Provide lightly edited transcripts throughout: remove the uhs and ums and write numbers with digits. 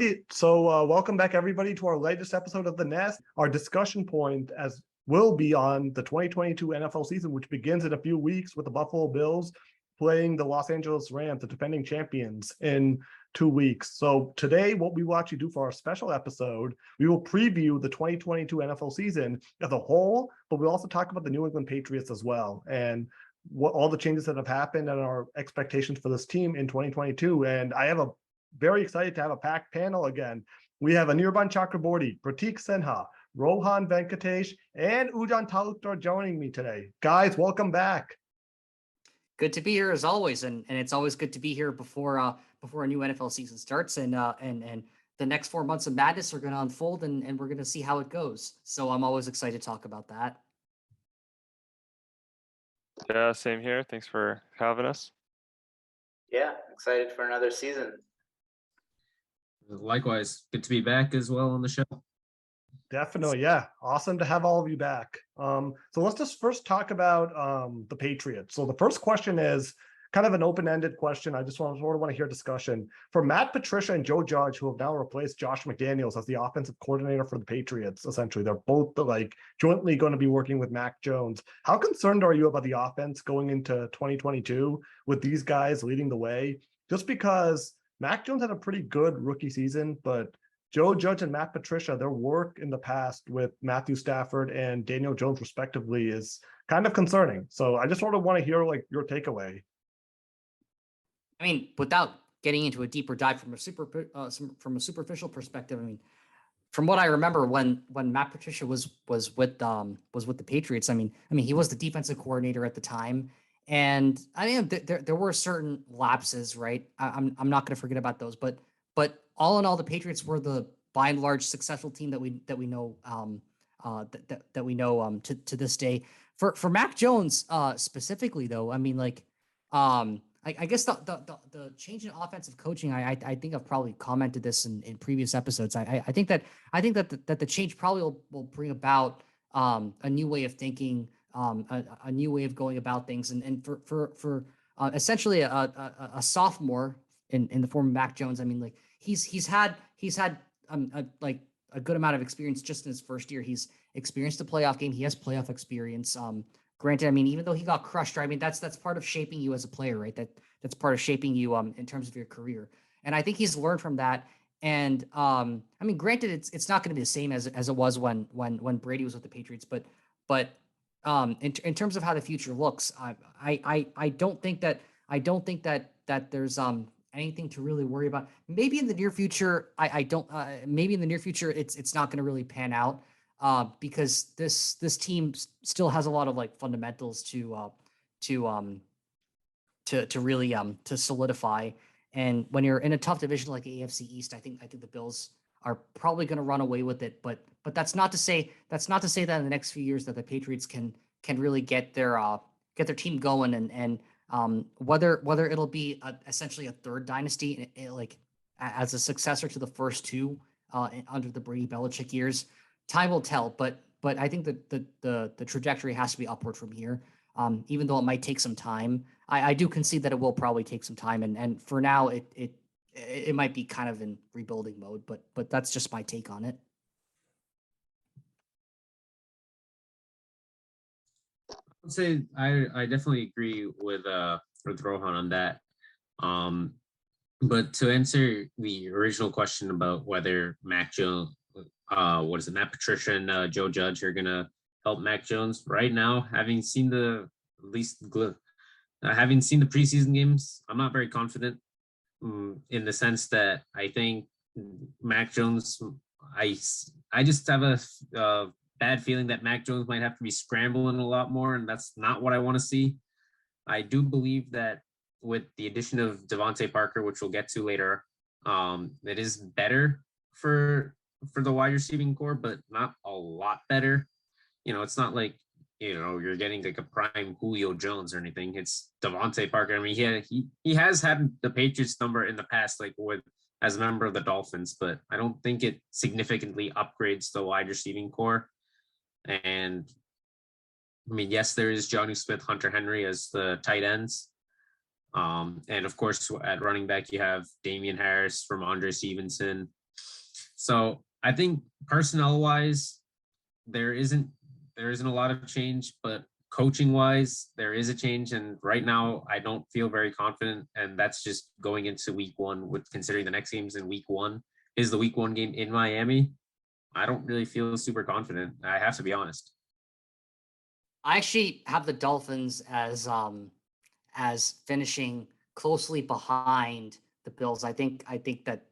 righty. So welcome back, everybody, to our latest episode of The Nest. Our discussion point will be on the 2022 NFL season, which begins in a few weeks with the Buffalo Bills playing the Los Angeles Rams, the defending champions, in 2 weeks. So today, what we will actually do for our special episode, we will preview the 2022 NFL season as a whole, but we'll also talk about the New England Patriots as well, and what all the changes that have happened and our expectations for this team in 2022. And I have very excited to have a packed panel again. We have Anirban Chakraborty, Pratik Sinha, Rohan Venkatesh, and Ujan Talukdar joining me today. Guys, welcome back. Good to be here as always, and it's always good to be here before a new NFL season starts, and the next 4 months of madness are going to unfold, and we're going to see how it goes. So I'm always excited to talk about that. Yeah, same here. Thanks for having us. Yeah, excited for another season. Likewise, good to be back as well on the show. Definitely, yeah. Awesome to have all of you back. So let's just first talk about the Patriots. So the first question is kind of an open-ended question. I just want to hear discussion. For Matt Patricia and Joe Judge, who have now replaced Josh McDaniels as the offensive coordinator for the Patriots, essentially, they're both jointly going to be working with Mac Jones. How concerned are you about the offense going into 2022 with these guys leading the way? Just because Mac Jones had a pretty good rookie season, but Joe Judge and Matt Patricia, their work in the past with Matthew Stafford and Daniel Jones, respectively, is kind of concerning. So I just sort of want to hear your takeaway. I mean, without getting into a deeper dive from a superficial perspective, I mean, from what I remember, when Matt Patricia was with the Patriots, I mean, he was the defensive coordinator at the time. And I mean, there were certain lapses, right? I'm not going to forget about those, but all in all, the Patriots were the by and large successful team that we know to this day. For Mac Jones specifically, though, I mean, I guess the change in offensive coaching, I think I've probably commented this in previous episodes. I think that the change probably will bring about a new way of thinking. A new way of going about things, and for essentially a sophomore in the form of Mac Jones. I mean, he's had a good amount of experience just in his first year. He's experienced a playoff game. He has playoff experience. Granted, I mean, even though he got crushed, I mean, that's part of shaping you as a player, right? That's part of shaping you in terms of your career. And I think he's learned from that. And I mean, granted, it's not going to be the same as it was when Brady was with the Patriots, but in terms of how the future looks, I don't think that there's anything to really worry about. Maybe in the near future, maybe in the near future it's not going to really pan out because this team still has a lot of fundamentals to really to solidify. And when you're in a tough division like the AFC East, I think the Bills are probably going to run away with it, but that's not to say that in the next few years that the Patriots can really get their team going and whether it'll be essentially a third dynasty as a successor to the first two under the Brady Belichick years, time will tell. But I think that the trajectory has to be upward from here. Even though it might take some time, I do concede that it will probably take some time, and for now it might be kind of in rebuilding mode, but that's just my take on it. I would say I definitely agree with Rohan on that. But to answer the original question about whether Mac Jones, Matt Patricia and Joe Judge are gonna help Mac Jones right now, having seen the preseason games, I'm not very confident. In the sense that I think Mac Jones, I just have a bad feeling that Mac Jones might have to be scrambling a lot more, and that's not what I want to see. I do believe that with the addition of Devontae Parker, which we'll get to later, it is better for the wide receiving core, but not a lot better. It's not like you're getting a prime Julio Jones or anything. It's Devontae Parker. I mean, he has had the Patriots number in the past, as a member of the Dolphins, but I don't think it significantly upgrades the wide receiving core. And I mean, yes, there is Jonnu Smith, Hunter Henry as the tight ends. And of course, at running back, you have Damian Harris from Andre Stevenson. So I think personnel wise, there isn't a lot of change, but coaching wise, there is a change. And right now I don't feel very confident. And that's just going into week one, with considering the next game's in week one, is the week one game in Miami. I don't really feel super confident. I have to be honest. I actually have the Dolphins as finishing closely behind the Bills. I think that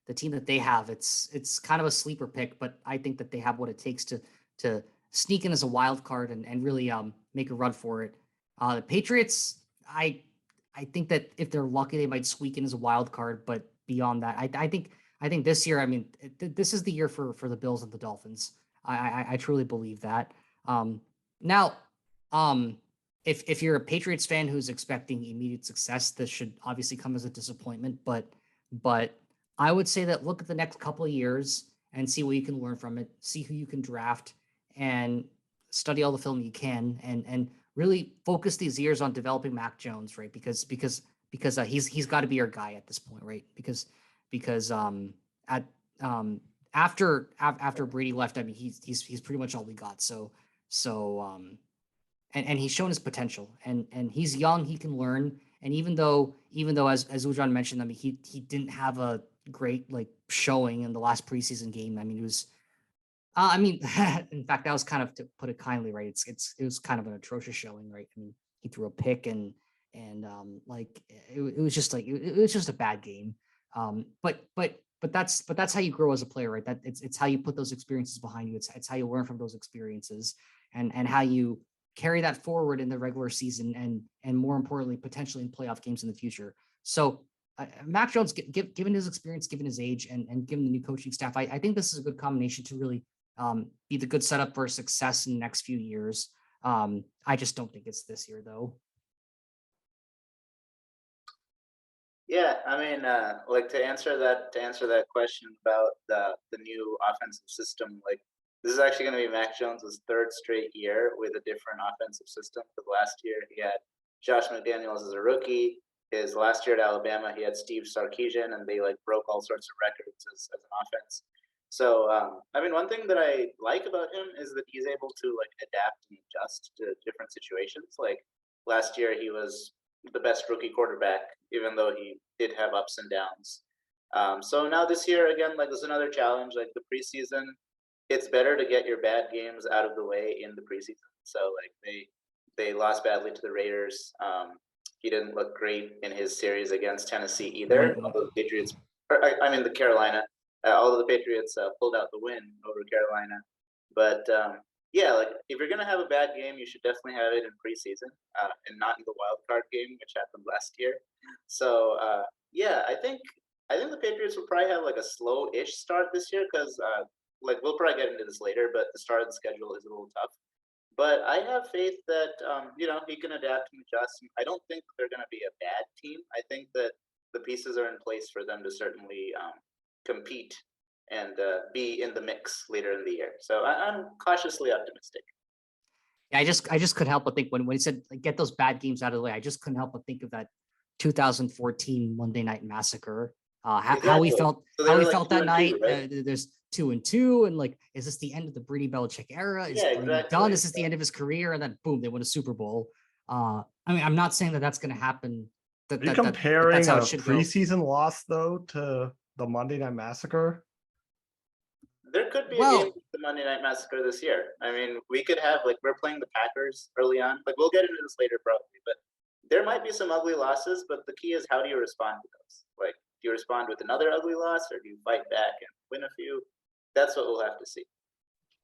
the team that they have, it's kind of a sleeper pick, but I think that they have what it takes to sneak in as a wild card and really make a run for it. The Patriots, I think that if they're lucky, they might squeak in as a wild card, but beyond that, I think this year, I mean, this is the year for the Bills and the Dolphins. I truly believe that. Now, if you're a Patriots fan who's expecting immediate success, this should obviously come as a disappointment. But I would say that look at the next couple of years and see what you can learn from it, see who you can draft, and study all the film you can, and really focus these years on developing Mac Jones, right? Because he's got to be your guy at this point, right? Because after Brady left, I mean, he's pretty much all we got. And he's shown his potential, and he's young, he can learn. And even though as Ujan mentioned, I mean, he didn't have a great like showing in the last preseason game. I mean, it was, in fact, that was kind of, to put it kindly, right? It was kind of an atrocious showing, right? I mean, he threw a pick and like it was just like it was just a bad game. But that's how you grow as a player, right? That it's how you put those experiences behind you. It's how you learn from those experiences, and how you carry that forward in the regular season, and more importantly, potentially in playoff games in the future. So Mac Jones, given his experience, given his age, and given the new coaching staff, I think this is a good combination to really be the good setup for success in the next few years. I just don't think it's this year, though. Yeah, I mean, like to answer that question about the new offensive system, like this is actually going to be Mac Jones's third straight year with a different offensive system. For the last year, he had Josh McDaniels as a rookie. His last year at Alabama, he had Steve Sarkisian, and they like broke all sorts of records as an offense. So, I mean, one thing that I like about him is that he's able to like adapt and adjust to different situations. Like last year, he was the best rookie quarterback, even though he did have ups and downs. So now this year, again, like there's another challenge, like the preseason. It's better to get your bad games out of the way in the preseason. So like they lost badly to the Raiders. He didn't look great in his series against Tennessee either. Although the Patriots, the Carolina. Although the Patriots pulled out the win over Carolina, but yeah, like if you're gonna have a bad game, you should definitely have it in preseason and not in the wild card game, which happened last year. So yeah, I think the Patriots will probably have like a slow-ish start this year because like we'll probably get into this later, but the start of the schedule is a little tough. But I have faith that he can adapt and adjust. I don't think that they're going to be a bad team. I think that the pieces are in place for them to certainly compete and be in the mix later in the year. So I'm cautiously optimistic. Yeah, I just couldn't help but think when he said like, get those bad games out of the way, I just couldn't help but think of that 2014 Monday Night Massacre. Exactly. How we felt that night. Right? There's 2-2, and like, is this the end of the Brady Belichick era? Is Brady done? Is this the end of his career? And then boom, they win a Super Bowl. I mean, I'm not saying that that's going to happen. Are you comparing a preseason loss though to the Monday Night Massacre? There could be a game with the Monday Night Massacre this year. I mean, we could have like we're playing the Packers early on. Like we'll get into this later probably, but there might be some ugly losses. But the key is how do you respond to those? Like, do you respond with another ugly loss, or do you fight back and win a few? That's what we'll have to see.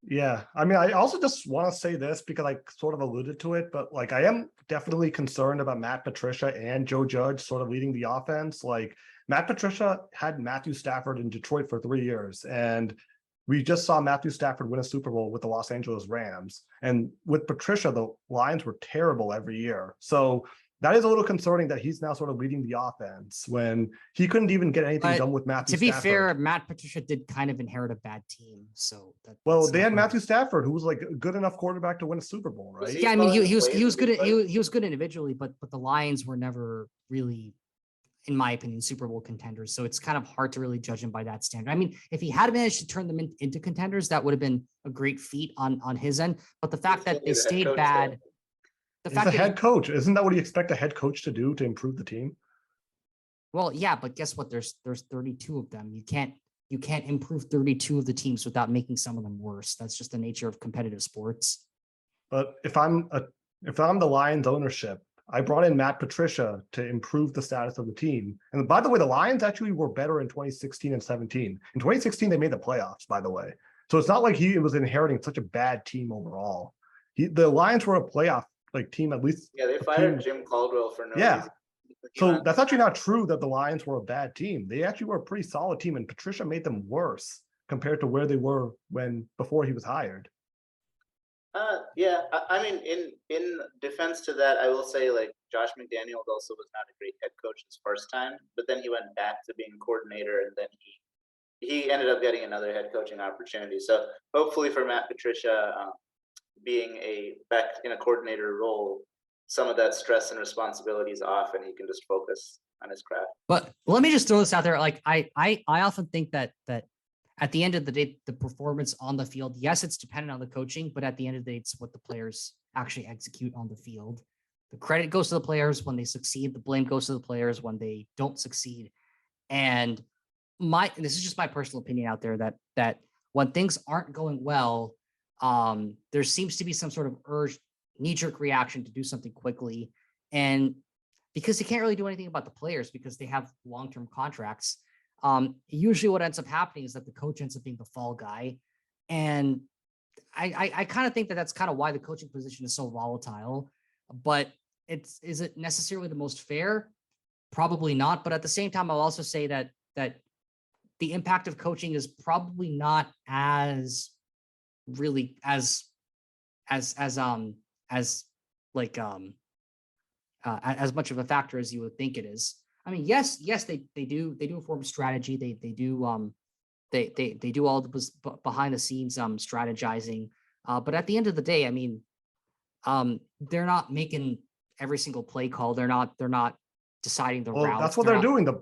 Yeah, I mean, I also just want to say this because I sort of alluded to it, but like I am definitely concerned about Matt Patricia and Joe Judge sort of leading the offense. Like Matt Patricia had Matthew Stafford in Detroit for 3 years, and we just saw Matthew Stafford win a Super Bowl with the Los Angeles Rams. And with Patricia, the Lions were terrible every year. So that is a little concerning that he's now sort of leading the offense when he couldn't even get anything done with Matthew Stafford. To be fair, Matt Patricia did kind of inherit a bad team. So they had Matthew Stafford, who was like a good enough quarterback to win a Super Bowl, right? Yeah, I mean he was good individually, but the Lions were never really in my opinion, Super Bowl contenders. So it's kind of hard to really judge him by that standard. I mean, if he had managed to turn them into contenders, that would have been a great feat on his end. But the fact that they stayed bad, the He's fact a that head coach. Isn't that what you expect a head coach to do to improve the team? well, yeah, but guess what? There's 32 of them. You can't improve 32 of the teams without making some of them worse. That's just the nature of competitive sports. But if I'm the Lions ownership, I brought in Matt Patricia to improve the status of the team. And by the way, the Lions actually were better in 2016 and 17. In 2016, they made the playoffs, by the way. So it's not like he was inheriting such a bad team overall. The Lions were a playoff team, at least. Yeah, they fired Jim Caldwell for no Yeah. reason. So that's actually not true that the Lions were a bad team. They actually were a pretty solid team, and Patricia made them worse compared to where they were before he was hired. Yeah, I mean, in defense to that, I will say like Josh McDaniels also was not a great head coach his first time, but then he went back to being coordinator, and then he ended up getting another head coaching opportunity. So hopefully for Matt Patricia, being back in a coordinator role, some of that stress and responsibility is off, and he can just focus on his craft. But let me just throw this out there. Like I often think that at the end of the day, the performance on the field, yes, it's dependent on the coaching, but at the end of the day, it's what the players actually execute on the field. The credit goes to the players when they succeed. The blame goes to the players when they don't succeed. And this is just my personal opinion out there that when things aren't going well, there seems to be some sort of knee-jerk reaction to do something quickly. And because they can't really do anything about the players because they have long-term contracts, usually what ends up happening is that the coach ends up being the fall guy. And I kind of think that that's kind of why the coaching position is so volatile. But is it necessarily the most fair? Probably not. But at the same time, I'll also say that the impact of coaching is probably not as really as much of a factor as you would think it is. I mean, yes, they do form strategy. They do all the behind the scenes strategizing. But at the end of the day, I mean, they're not making every single play call. They're not deciding the routes. That's what they're doing. The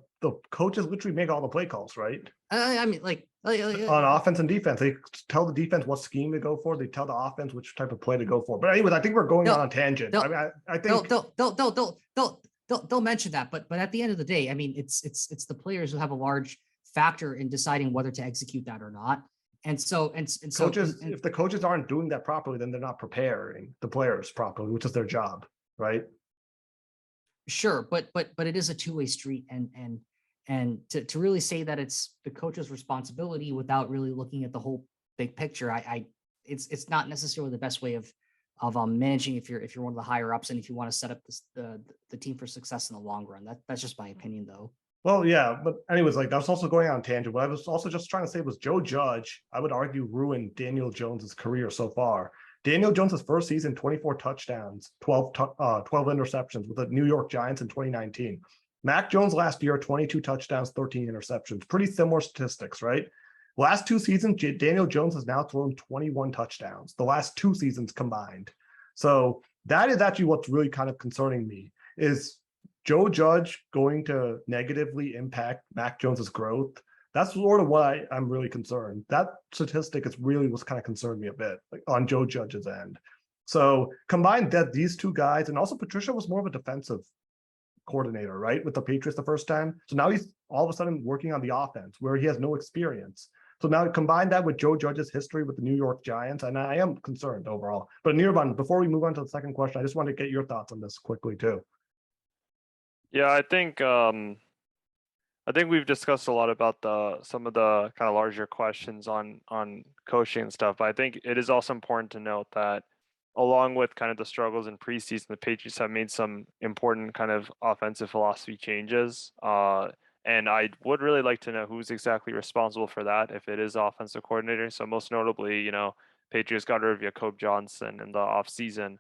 coaches literally make all the play calls, right? I mean, on offense and defense, they tell the defense what scheme to go for. They tell the offense which type of play to go for. But anyways, I think we're going on a tangent. I mean, I think they'll mention that, but at the end of the day, I mean, it's the players who have a large factor in deciding whether to execute that or not. And so coaches, if the coaches aren't doing that properly, then they're not preparing the players properly, which is their job, right? Sure, but it is a two-way street, and to really say that it's the coach's responsibility without really looking at the whole big picture, it's not necessarily the best way of managing if you're one of the higher ups and if you want to set up the team for success in the long run. That's just my opinion, though. Well, yeah, but anyways, like that's also going on tangent. What I was also just trying to say was Joe Judge, I would argue, ruined Daniel Jones's career so far. Daniel Jones's first season, 24 touchdowns, 12 interceptions with the New York Giants in 2019. Mac Jones last year, 22 touchdowns, 13 interceptions. Pretty similar statistics, right? Last two seasons, Daniel Jones has now thrown 21 touchdowns, the last two seasons combined. So that is actually what's really kind of concerning me, is Joe Judge going to negatively impact Mac Jones's growth? That's sort of why I'm really concerned. That statistic is really what's kind of concerned me a bit, like on Joe Judge's end. So combine that, these two guys, and also Patricia was more of a defensive coordinator, right, with the Patriots the first time. So now he's all of a sudden working on the offense where he has no experience. So now combine that with Joe Judge's history with the New York Giants, and I am concerned overall. But Nirvan, before we move on to the second question, I just want to get your thoughts on this quickly too. Yeah, I think we've discussed a lot about some of the kind of larger questions on coaching and stuff. But I think it is also important to note that along with kind of the struggles in preseason, the Patriots have made some important kind of offensive philosophy changes. And I would really like to know who's exactly responsible for that, if it is offensive coordinator. So most notably, Patriots got rid of Jacob Johnson in the offseason.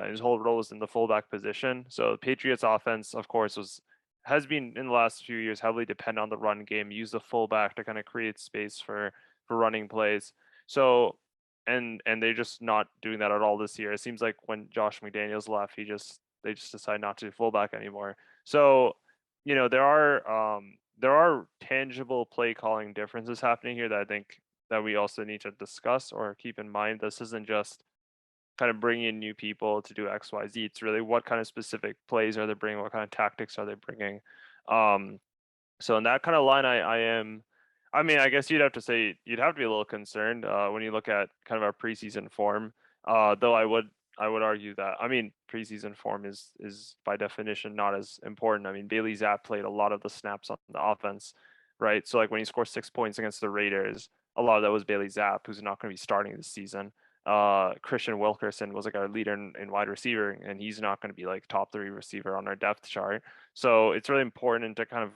His whole role was in the fullback position. So the Patriots offense, of course, has been in the last few years heavily dependent on the run game, use the fullback to kind of create space for running plays. So and they're just not doing that at all this year. It seems like when Josh McDaniels left, they just decided not to do fullback anymore. So you know, there are tangible play calling differences happening here that I think that we also need to discuss or keep in mind. This isn't just kind of bringing in new people to do X, Y, Z. It's really what kind of specific plays are they bringing? What kind of tactics are they bringing? So in that kind of line, I mean, I guess you'd have to say you'd have to be a little concerned when you look at kind of our preseason form. Though I would argue that, I mean, preseason form is by definition not as important. I mean, Bailey Zapp played a lot of the snaps on the offense, right? So like when he scored 6 points against the Raiders, a lot of that was Bailey Zapp, who's not going to be starting this season. Christian Wilkerson was like our leader in wide receiver, and he's not going to be like top 3 receiver on our depth chart. So it's really important to kind of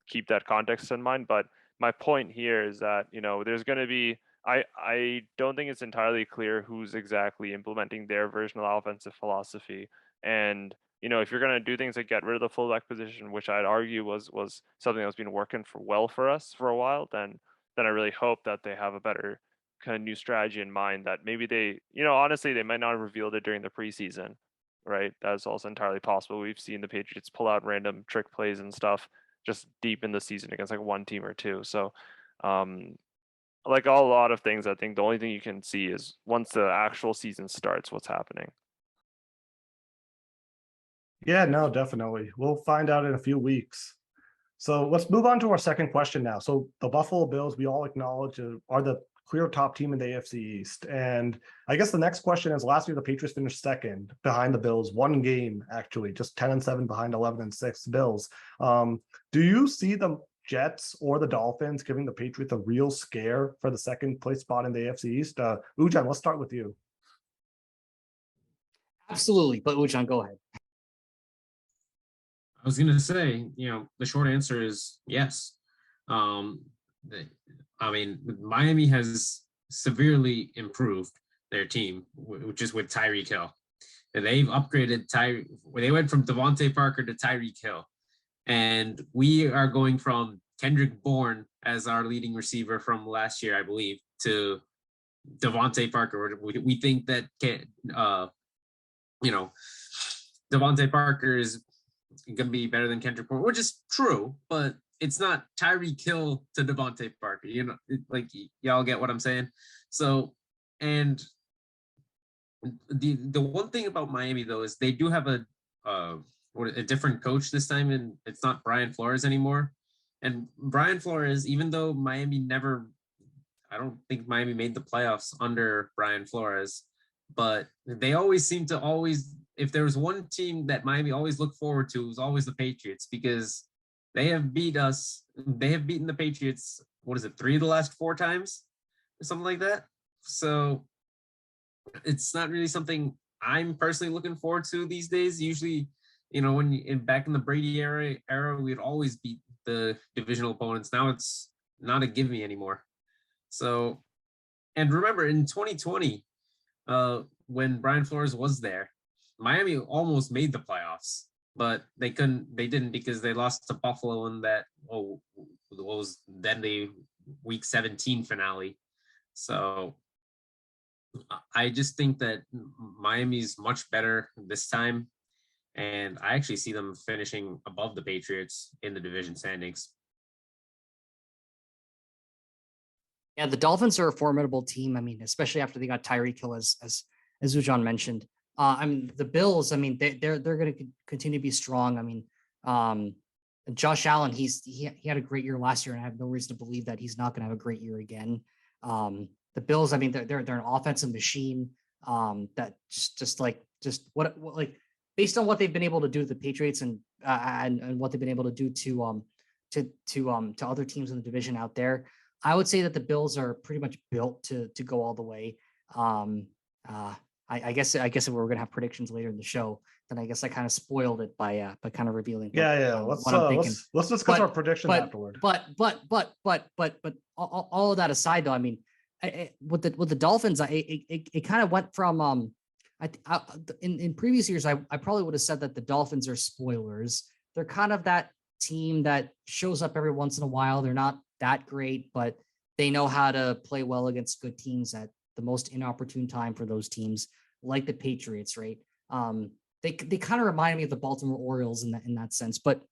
keep that context in mind. But my point here is that, you know, there's going to be, I don't think it's entirely clear who's exactly implementing their version of the offensive philosophy. And, you know, if you're going to do things like get rid of the fullback position, which I'd argue was something that's been working for us for a while, then I really hope that they have a better kind of new strategy in mind, that maybe they, you know, honestly, they might not have revealed it during the preseason, right? That's also entirely possible. We've seen the Patriots pull out random trick plays and stuff just deep in the season against like one team or two. So, like a lot of things, I think the only thing you can see is once the actual season starts, what's happening. Yeah, no, definitely. We'll find out in a few weeks. So let's move on to our second question now. So the Buffalo Bills, we all acknowledge, are the clear top team in the AFC East. And I guess the next question is, last year the Patriots finished second behind the Bills, one game actually, just 10-7 behind 11-6 Bills. Do you see the Jets or the Dolphins giving the Patriots a real scare for the second place spot in the AFC East? Ujan, let's start with you. Absolutely, but Ujan, go ahead. I was going to say, you know, the short answer is yes. I mean, Miami has severely improved their team, which is with Tyreek Hill. And they've upgraded they went from Devontae Parker to Tyreek Hill. And we are going from Kendrick Bourne as our leading receiver from last year, I believe, to Devontae Parker. We think that, you know, Devontae Parker is going to be better than Kendrick Bourne, which is true, but it's not Tyreek Hill to Devontae Parker. You know, like, y'all get what I'm saying? So, and the one thing about Miami, though, is they do have a different coach this time, and it's not Brian Flores anymore. And Brian Flores, even though I don't think Miami made the playoffs under Brian Flores, but they always seem to if there was one team that Miami always looked forward to, it was always the Patriots, because they have beaten the Patriots, 3 of the last 4 times or something like that. So it's not really something I'm personally looking forward to these days. Usually, you know, back in the Brady era, we'd always beat the divisional opponents. Now it's not a give me anymore. So, and remember in 2020, when Brian Flores was there, Miami almost made the playoffs, but they didn't, because they lost to Buffalo in that, was then the week 17 finale. So I just think that Miami's much better this time, and I actually see them finishing above the Patriots in the division standings. Yeah, the Dolphins are a formidable team. I mean, especially after they got Tyreek Hill, as Ujan mentioned. I mean, the Bills, I mean, they're going to continue to be strong. I mean, Josh Allen, he had a great year last year, and I have no reason to believe that he's not going to have a great year again. The Bills, I mean, they're an offensive machine. That just what like based on what they've been able to do to the Patriots and what they've been able to do to other teams in the division out there, I would say that the Bills are pretty much built to go all the way. I guess if we're gonna have predictions later in the show, then I guess I kind of spoiled it by kind of revealing. What I'm thinking. Let's discuss our prediction afterward. But all of that aside, though, I mean, with the Dolphins, it kind of went from in previous years, I probably would have said that the Dolphins are spoilers. They're kind of that team that shows up every once in a while. They're not that great, but they know how to play well against good teams at the most inopportune time for those teams, like the Patriots, right? They kind of remind me of the Baltimore Orioles in that sense. But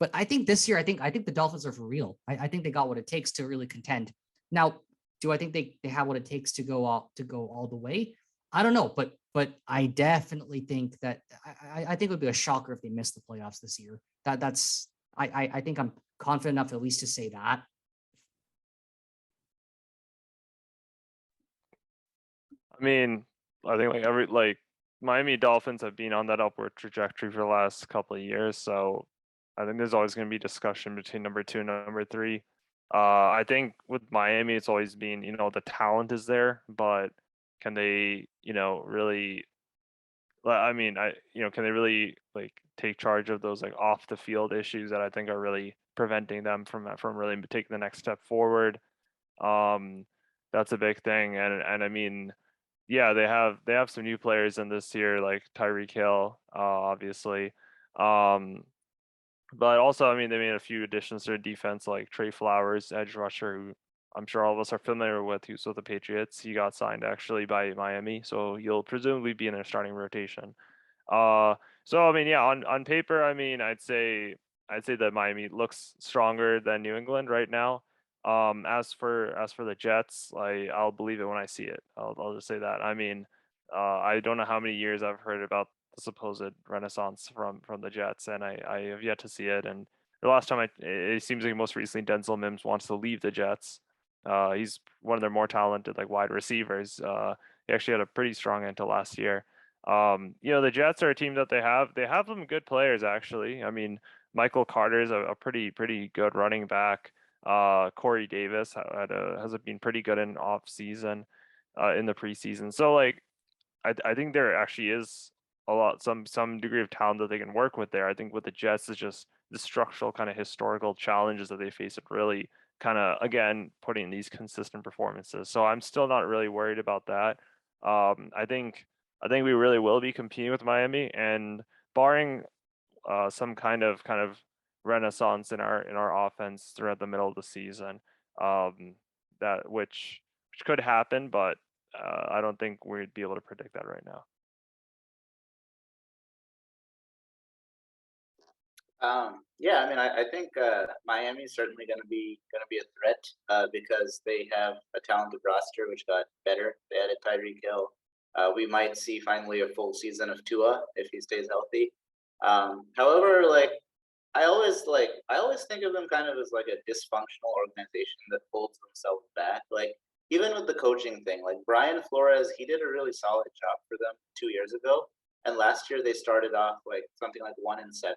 But I think this year, I think the Dolphins are for real. I think they got what it takes to really contend. Now, do I think they have what it takes to go all the way? I don't know, but I definitely think that I think it would be a shocker if they missed the playoffs this year. That's I think I'm confident enough at least to say that. I mean, I think like Miami Dolphins have been on that upward trajectory for the last couple of years, so I think there's always going to be discussion between number 2 and number 3. I think with Miami, it's always been, the talent is there, but can they, really, can they really like take charge of those like off the field issues that I think are really preventing them from really taking the next step forward? That's a big thing, and I mean, yeah, they have some new players in this year, like Tyreek Hill, obviously. But also, I mean, they made a few additions to their defense, like Trey Flowers, edge rusher, who I'm sure all of us are familiar with, who's with the Patriots. He got signed actually by Miami, so he'll presumably be in their starting rotation. So I mean, yeah, on paper, I mean, I'd say that Miami looks stronger than New England right now. As for the Jets, I'll believe it when I see it. I'll just say that. I mean, I don't know how many years I've heard about the supposed renaissance from the Jets, and I have yet to see it. And the last time it seems like most recently Denzel Mims wants to leave the Jets. He's one of their more talented like wide receivers. He actually had a pretty strong end to last year. The Jets are a team that they have some good players actually. I mean, Michael Carter is a pretty good running back. Corey Davis has been pretty good in off season, in the preseason. So like, I think there actually is some degree of talent that they can work with there. I think with the Jets is just the structural kind of historical challenges that they face it really kind of again putting these consistent performances. So I'm still not really worried about that. I think we really will be competing with Miami, and barring some kind of renaissance in our offense throughout the middle of the season, that which could happen, but I don't think we'd be able to predict that right now. Yeah, I mean, I think Miami's certainly going to be a threat because they have a talented roster which got better. They added Tyreek Hill. We might see finally a full season of Tua if he stays healthy. However, like I always think of them kind of as like a dysfunctional organization that holds themselves back. Like even with the coaching thing, like Brian Flores, he did a really solid job for them 2 years ago, and last year they started off like something like 1-7.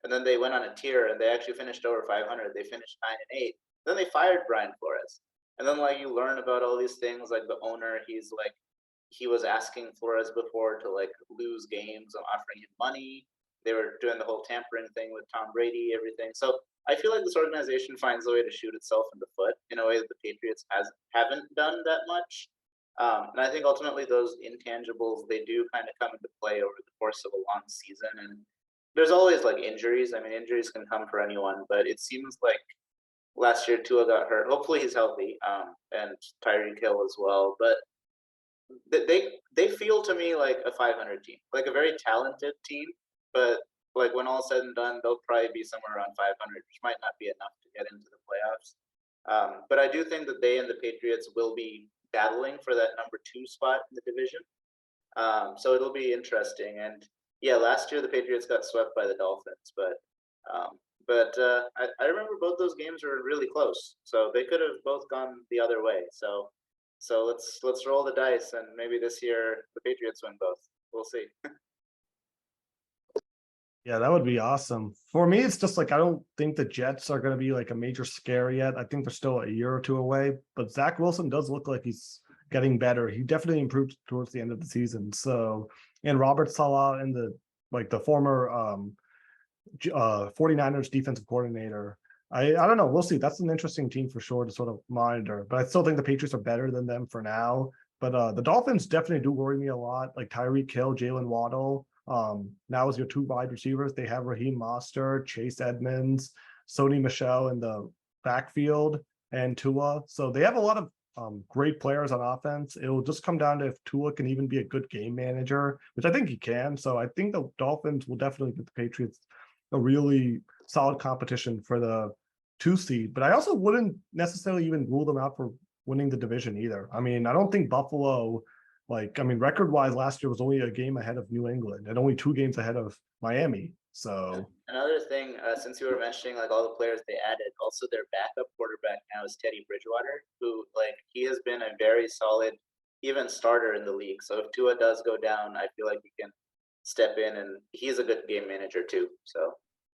And then they went on a tear and they actually finished over 500. They finished 9-8. Then they fired Brian Flores. And then like you learn about all these things, like the owner, he was asking Flores before to like lose games and offering him money. They were doing the whole tampering thing with Tom Brady, everything. So I feel like this organization finds a way to shoot itself in the foot in a way that the Patriots haven't done that much. And I think ultimately those intangibles, they do kind of come into play over the course of a long season. And there's always like injuries. I mean, injuries can come for anyone, but it seems like last year Tua got hurt. Hopefully he's healthy, and Tyreek Hill as well. But they feel to me like a 500 team, like a very talented team. But like when all said and done, they'll probably be somewhere around 500, which might not be enough to get into the playoffs. But I do think that they and the Patriots will be battling for that number 2 spot in the division. So it'll be interesting. And yeah, last year the Patriots got swept by the Dolphins, but I remember both those games were really close, so they could have both gone the other way. So let's roll the dice, and maybe this year the Patriots win both. We'll see. Yeah, that would be awesome. For me, it's just like I don't think the Jets are going to be like a major scare yet. I think they're still a year or two away, but Zach Wilson does look like he's getting better. He definitely improved towards the end of the season. So, and Robert Saleh and the former 49ers defensive coordinator. I don't know. We'll see. That's an interesting team for sure to sort of monitor. But I still think the Patriots are better than them for now. But the Dolphins definitely do worry me a lot. Like Tyreek Hill, Jalen Waddle. Now as your 2 wide receivers, they have Raheem Mostert, Chase Edmonds, Sony Michel in the backfield, and Tua. So they have a lot of great players on offense. It'll just come down to if Tua can even be a good game manager, which I think he can. So I think the Dolphins will definitely give the Patriots a really solid competition for the 2 seed, but I also wouldn't necessarily even rule them out for winning the division either. I mean, I don't think Buffalo, record wise, last year was only a game ahead of New England and only 2 games ahead of Miami. So another thing, since you were mentioning like all the players they added, also their backup quarterback now is Teddy Bridgewater, who he has been a very solid, even starter in the league. So if Tua does go down, I feel like he can step in, and he's a good game manager too. So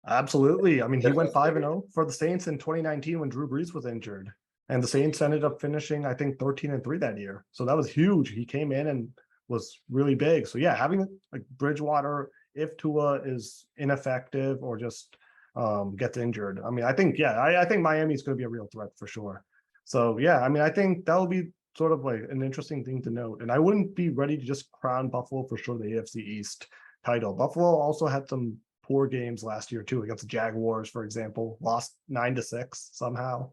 absolutely. I mean, he went Definitely. 5-0 for the Saints in 2019 when Drew Brees was injured. And the Saints ended up finishing, I think, 13-3 that year. So that was huge. He came in and was really big. So yeah, having like Bridgewater, if Tua is ineffective or just gets injured, I mean, I think I think Miami's going to be a real threat for sure. So yeah, I mean, I think that will be sort of like an interesting thing to note. And I wouldn't be ready to just crown Buffalo for sure the AFC East title. Buffalo also had some poor games last year too, against the Jaguars, for example, lost 9-6 somehow.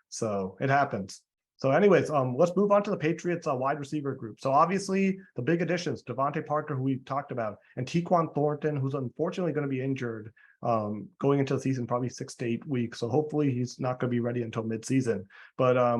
So it happens. So anyways, let's move on to the Patriots wide receiver group. So obviously the big additions, Devontae Parker, who we talked about, and Tyquan Thornton, who's unfortunately going to be injured going into the season, probably 6 to 8 weeks. So hopefully he's not going to be ready until midseason. But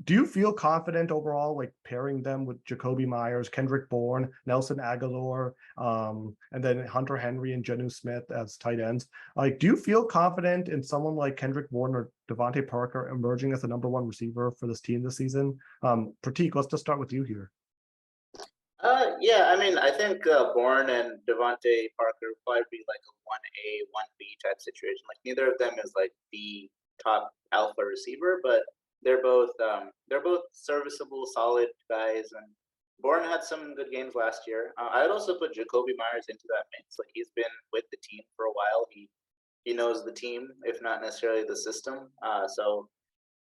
do you feel confident overall, like pairing them with Jacoby Myers, Kendrick Bourne, Nelson Aguilar, and then Hunter Henry and Jonnu Smith as tight ends? Like, do you feel confident in someone like Kendrick Bourne or Devontae Parker emerging as the number 1 receiver for this team this season? Pratik, let's just start with you here. Yeah, I mean, I think Bourne and Devontae Parker will probably be like a 1A, 1B type situation. Like neither of them is like the top alpha receiver, but they're both serviceable, solid guys. And Bourne had some good games last year. I'd also put Jacoby Myers into that mix. Like he's been with the team for a while. He knows the team, if not necessarily the system. So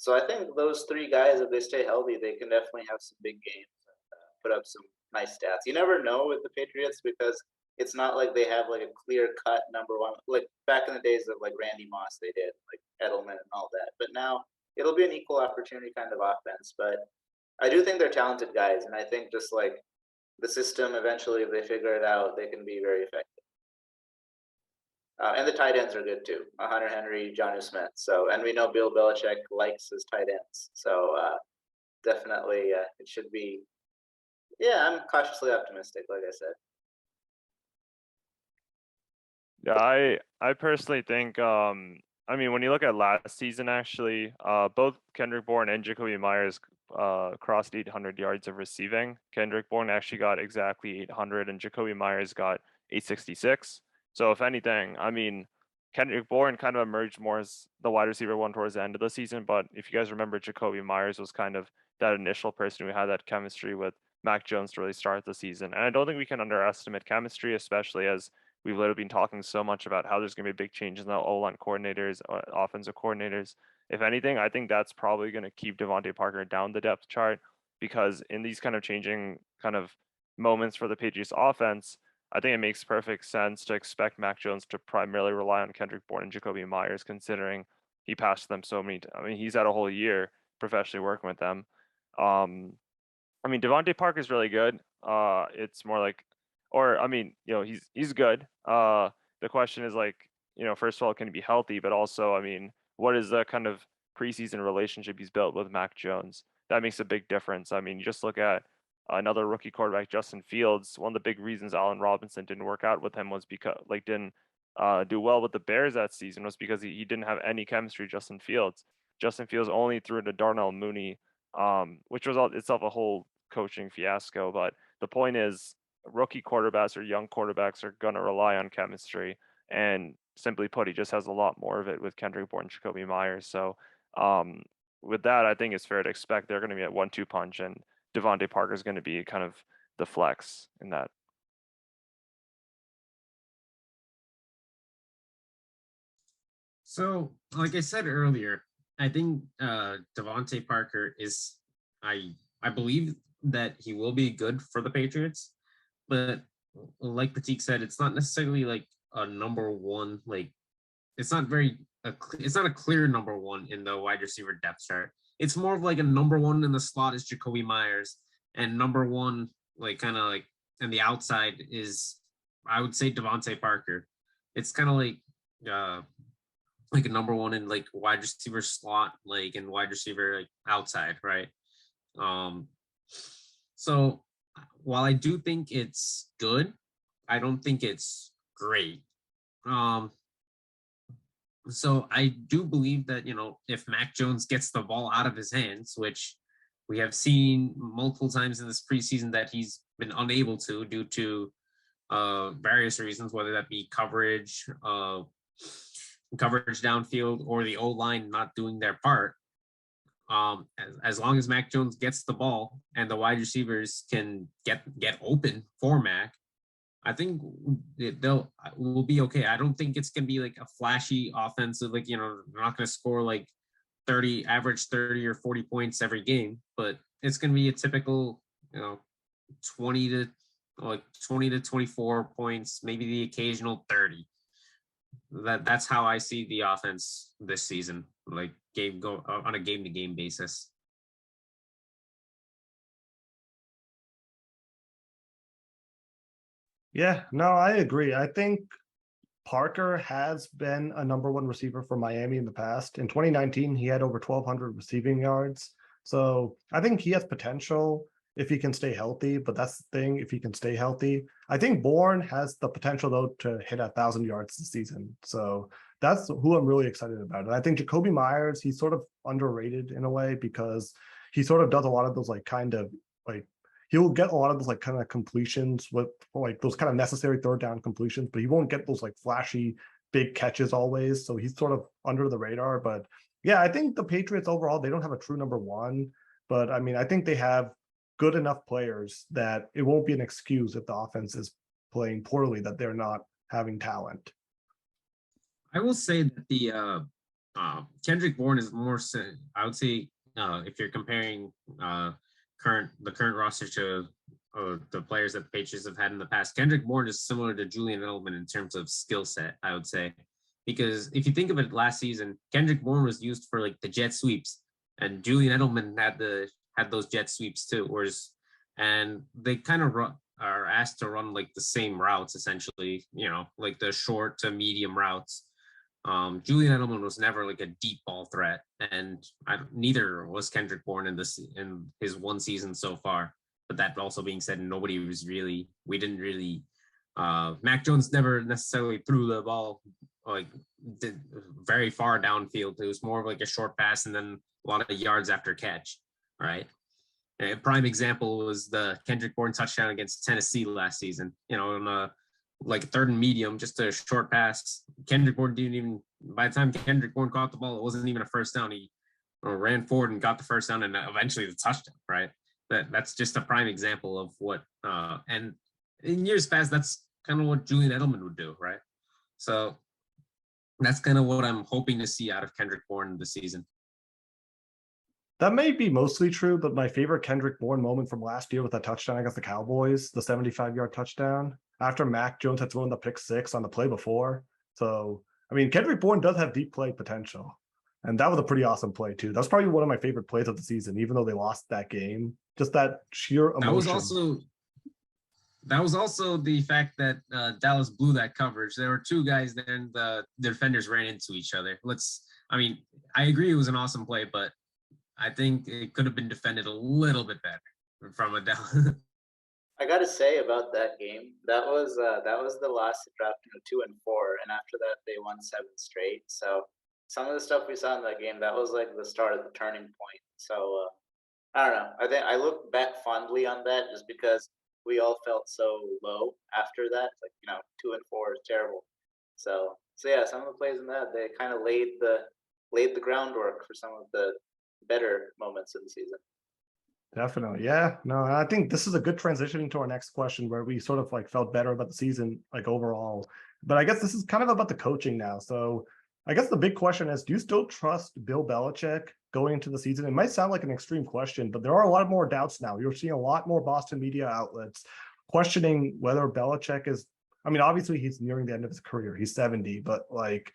I think those 3 guys, if they stay healthy, they can definitely have some big games and put up some nice stats. You never know with the Patriots because it's not like they have like a clear cut number 1. Like back in the days of like Randy Moss, they did like Edelman and all that. But now it'll be an equal opportunity kind of offense. But I do think they're talented guys, and I think just like the system, eventually, if they figure it out, they can be very effective. And the tight ends are good too. Hunter Henry, Jonnu Smith. So, and we know Bill Belichick likes his tight ends. So definitely, it should be. Yeah, I'm cautiously optimistic, like I said. Yeah, I personally think I mean when you look at last season actually, both Kendrick Bourne and Jacoby Myers crossed 800 yards of receiving. Kendrick Bourne actually got exactly 800 and Jacoby Myers got 866. So if anything, I mean Kendrick Bourne kind of emerged more as the wide receiver 1 towards the end of the season, but if you guys remember, Jacoby Myers was kind of that initial person who had that chemistry with Mac Jones to really start the season. And I don't think we can underestimate chemistry, especially as we've literally been talking so much about how there's going to be big changes in the O-line coordinators, offensive coordinators. If anything, I think that's probably going to keep Devontae Parker down the depth chart because in these kind of changing kind of moments for the Patriots offense, I think it makes perfect sense to expect Mac Jones to primarily rely on Kendrick Bourne and Jacoby Myers, considering he passed them so many. I mean, he's had a whole year professionally working with them. I mean, Devontae Parker is really good. It's more like, or I mean, you know, he's good. The question is like, you know, first of all, can he be healthy? But also, I mean, what is the kind of preseason relationship he's built with Mac Jones? That makes a big difference. I mean, you just look at another rookie quarterback, Justin Fields. One of the big reasons Allen Robinson didn't work out with him was because didn't do well with the Bears that season was because he didn't have any chemistry. Justin Fields only threw to Darnell Mooney, which was itself a whole coaching fiasco. But the point is, rookie quarterbacks or young quarterbacks are going to rely on chemistry. And simply put, he just has a lot more of it with Kendrick Bourne and Jacoby Myers. So with that, I think it's fair to expect they're going to be at 1-2 punch, and Devontae Parker is going to be kind of the flex in that. So, like I said earlier, I think Devontae Parker is, I believe that he will be good for the Patriots, but like Pratik said, it's not necessarily like a number 1. Like it's not a clear number 1 in the wide receiver depth chart. It's more of like a number 1 in the slot is Jacoby Myers, and number 1 like kind of like and the outside is, I would say, Devontae Parker. It's kind of like like a number one in like wide receiver slot, like and wide receiver like outside, right? So while I do think it's good, I don't think it's great. So I do believe that, if Mac Jones gets the ball out of his hands, which we have seen multiple times in this preseason that he's been unable to due to various reasons, whether that be coverage downfield, or the O-line not doing their part. As long as Mac Jones gets the ball and the wide receivers can get open for Mac, I think we'll be okay. I don't think it's gonna be like a flashy offensive, like, they're not gonna score like average 30 or 40 points every game, but it's gonna be a typical, 20 to 24 points, maybe the occasional 30. That's how I see the offense this season, like go on a game to game basis. Yeah, no, I agree. I think Parker has been a number one receiver for Miami in the past. In 2019, he had over 1,200 receiving yards. So I think he has potential if he can stay healthy, but that's the thing, if he can stay healthy. I think Bourne has the potential, though, to hit 1,000 yards this season. So that's who I'm really excited about. And I think Jacoby Myers, he's sort of underrated in a way because he sort of does a lot of those he'll get a lot of those like kind of completions with like those kind of necessary third down completions, but he won't get those like flashy big catches always. So he's sort of under the radar. But yeah, I think the Patriots overall, they don't have a true number one, but I mean, I think they have good enough players that it won't be an excuse if the offense is playing poorly that they're not having talent. I will say that the Kendrick Bourne is more, I would say, if you're comparing the current roster to the players that the Patriots have had in the past, Kendrick Bourne is similar to Julian Edelman in terms of skill set, I would say. Because if you think of it, last season, Kendrick Bourne was used for like the jet sweeps, and Julian Edelman had those jet sweeps too. And they kind of are asked to run like the same routes, essentially, like the short to medium routes. Julian Edelman was never like a deep ball threat, and neither was Kendrick Bourne in his one season so far. But that also being said, Mac Jones never necessarily threw the ball like very far downfield. It was more of like a short pass and then a lot of yards after catch, right? A prime example was the Kendrick Bourne touchdown against Tennessee last season, on like third and medium, just a short pass. Kendrick Bourne by the time Kendrick Bourne caught the ball, it wasn't even a first down. He ran forward and got the first down and eventually the touchdown, right? That's just a prime example of what, and in years past, that's kind of what Julian Edelman would do, right? So that's kind of what I'm hoping to see out of Kendrick Bourne this season. That may be mostly true, but my favorite Kendrick Bourne moment from last year with that touchdown against the Cowboys, the 75-yard touchdown, after Mac Jones had thrown the pick six on the play before. So, I mean, Kendrick Bourne does have deep play potential. And that was a pretty awesome play, too. That's probably one of my favorite plays of the season, even though they lost that game. Just that sheer emotion. That was also the fact that Dallas blew that coverage. There were two guys there, and the defenders ran into each other. I agree it was an awesome play, but I think it could have been defended a little bit better from a Dallas. I got to say about that game, that was the last draft 2-4, and after that they won 7 straight. So some of the stuff we saw in that game, that was like the start of the turning point. So I don't know. I think I look back fondly on that just because we all felt so low after that. Like 2-4 is terrible. So yeah, some of the plays in that, they kind of laid the groundwork for some of the better moments of the season. Definitely. Yeah. No, I think this is a good transitioning to our next question where we sort of like felt better about the season, like overall. But I guess this is kind of about the coaching now. So I guess the big question is, do you still trust Bill Belichick going into the season? It might sound like an extreme question, but there are a lot more doubts now. You're seeing a lot more Boston media outlets questioning whether Belichick is, obviously he's nearing the end of his career. He's 70, but like,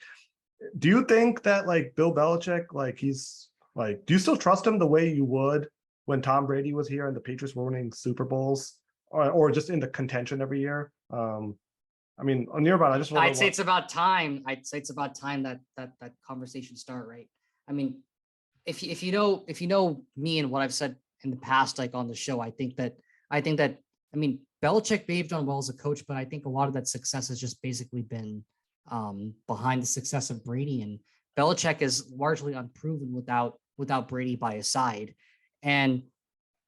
do you think that like Bill Belichick, like he's like, do you still trust him the way you would when Tom Brady was here and the Patriots were winning Super Bowls or just in the contention every year? I mean, Anirban, I just want I'd say it's about time. I'd say it's about time that conversation start, right? I mean, if you know me and what I've said in the past, like on the show, I think that I mean, Belichick may have done well as a coach, but I think a lot of that success has just basically been behind the success of Brady, and Belichick is largely unproven without Brady by his side. And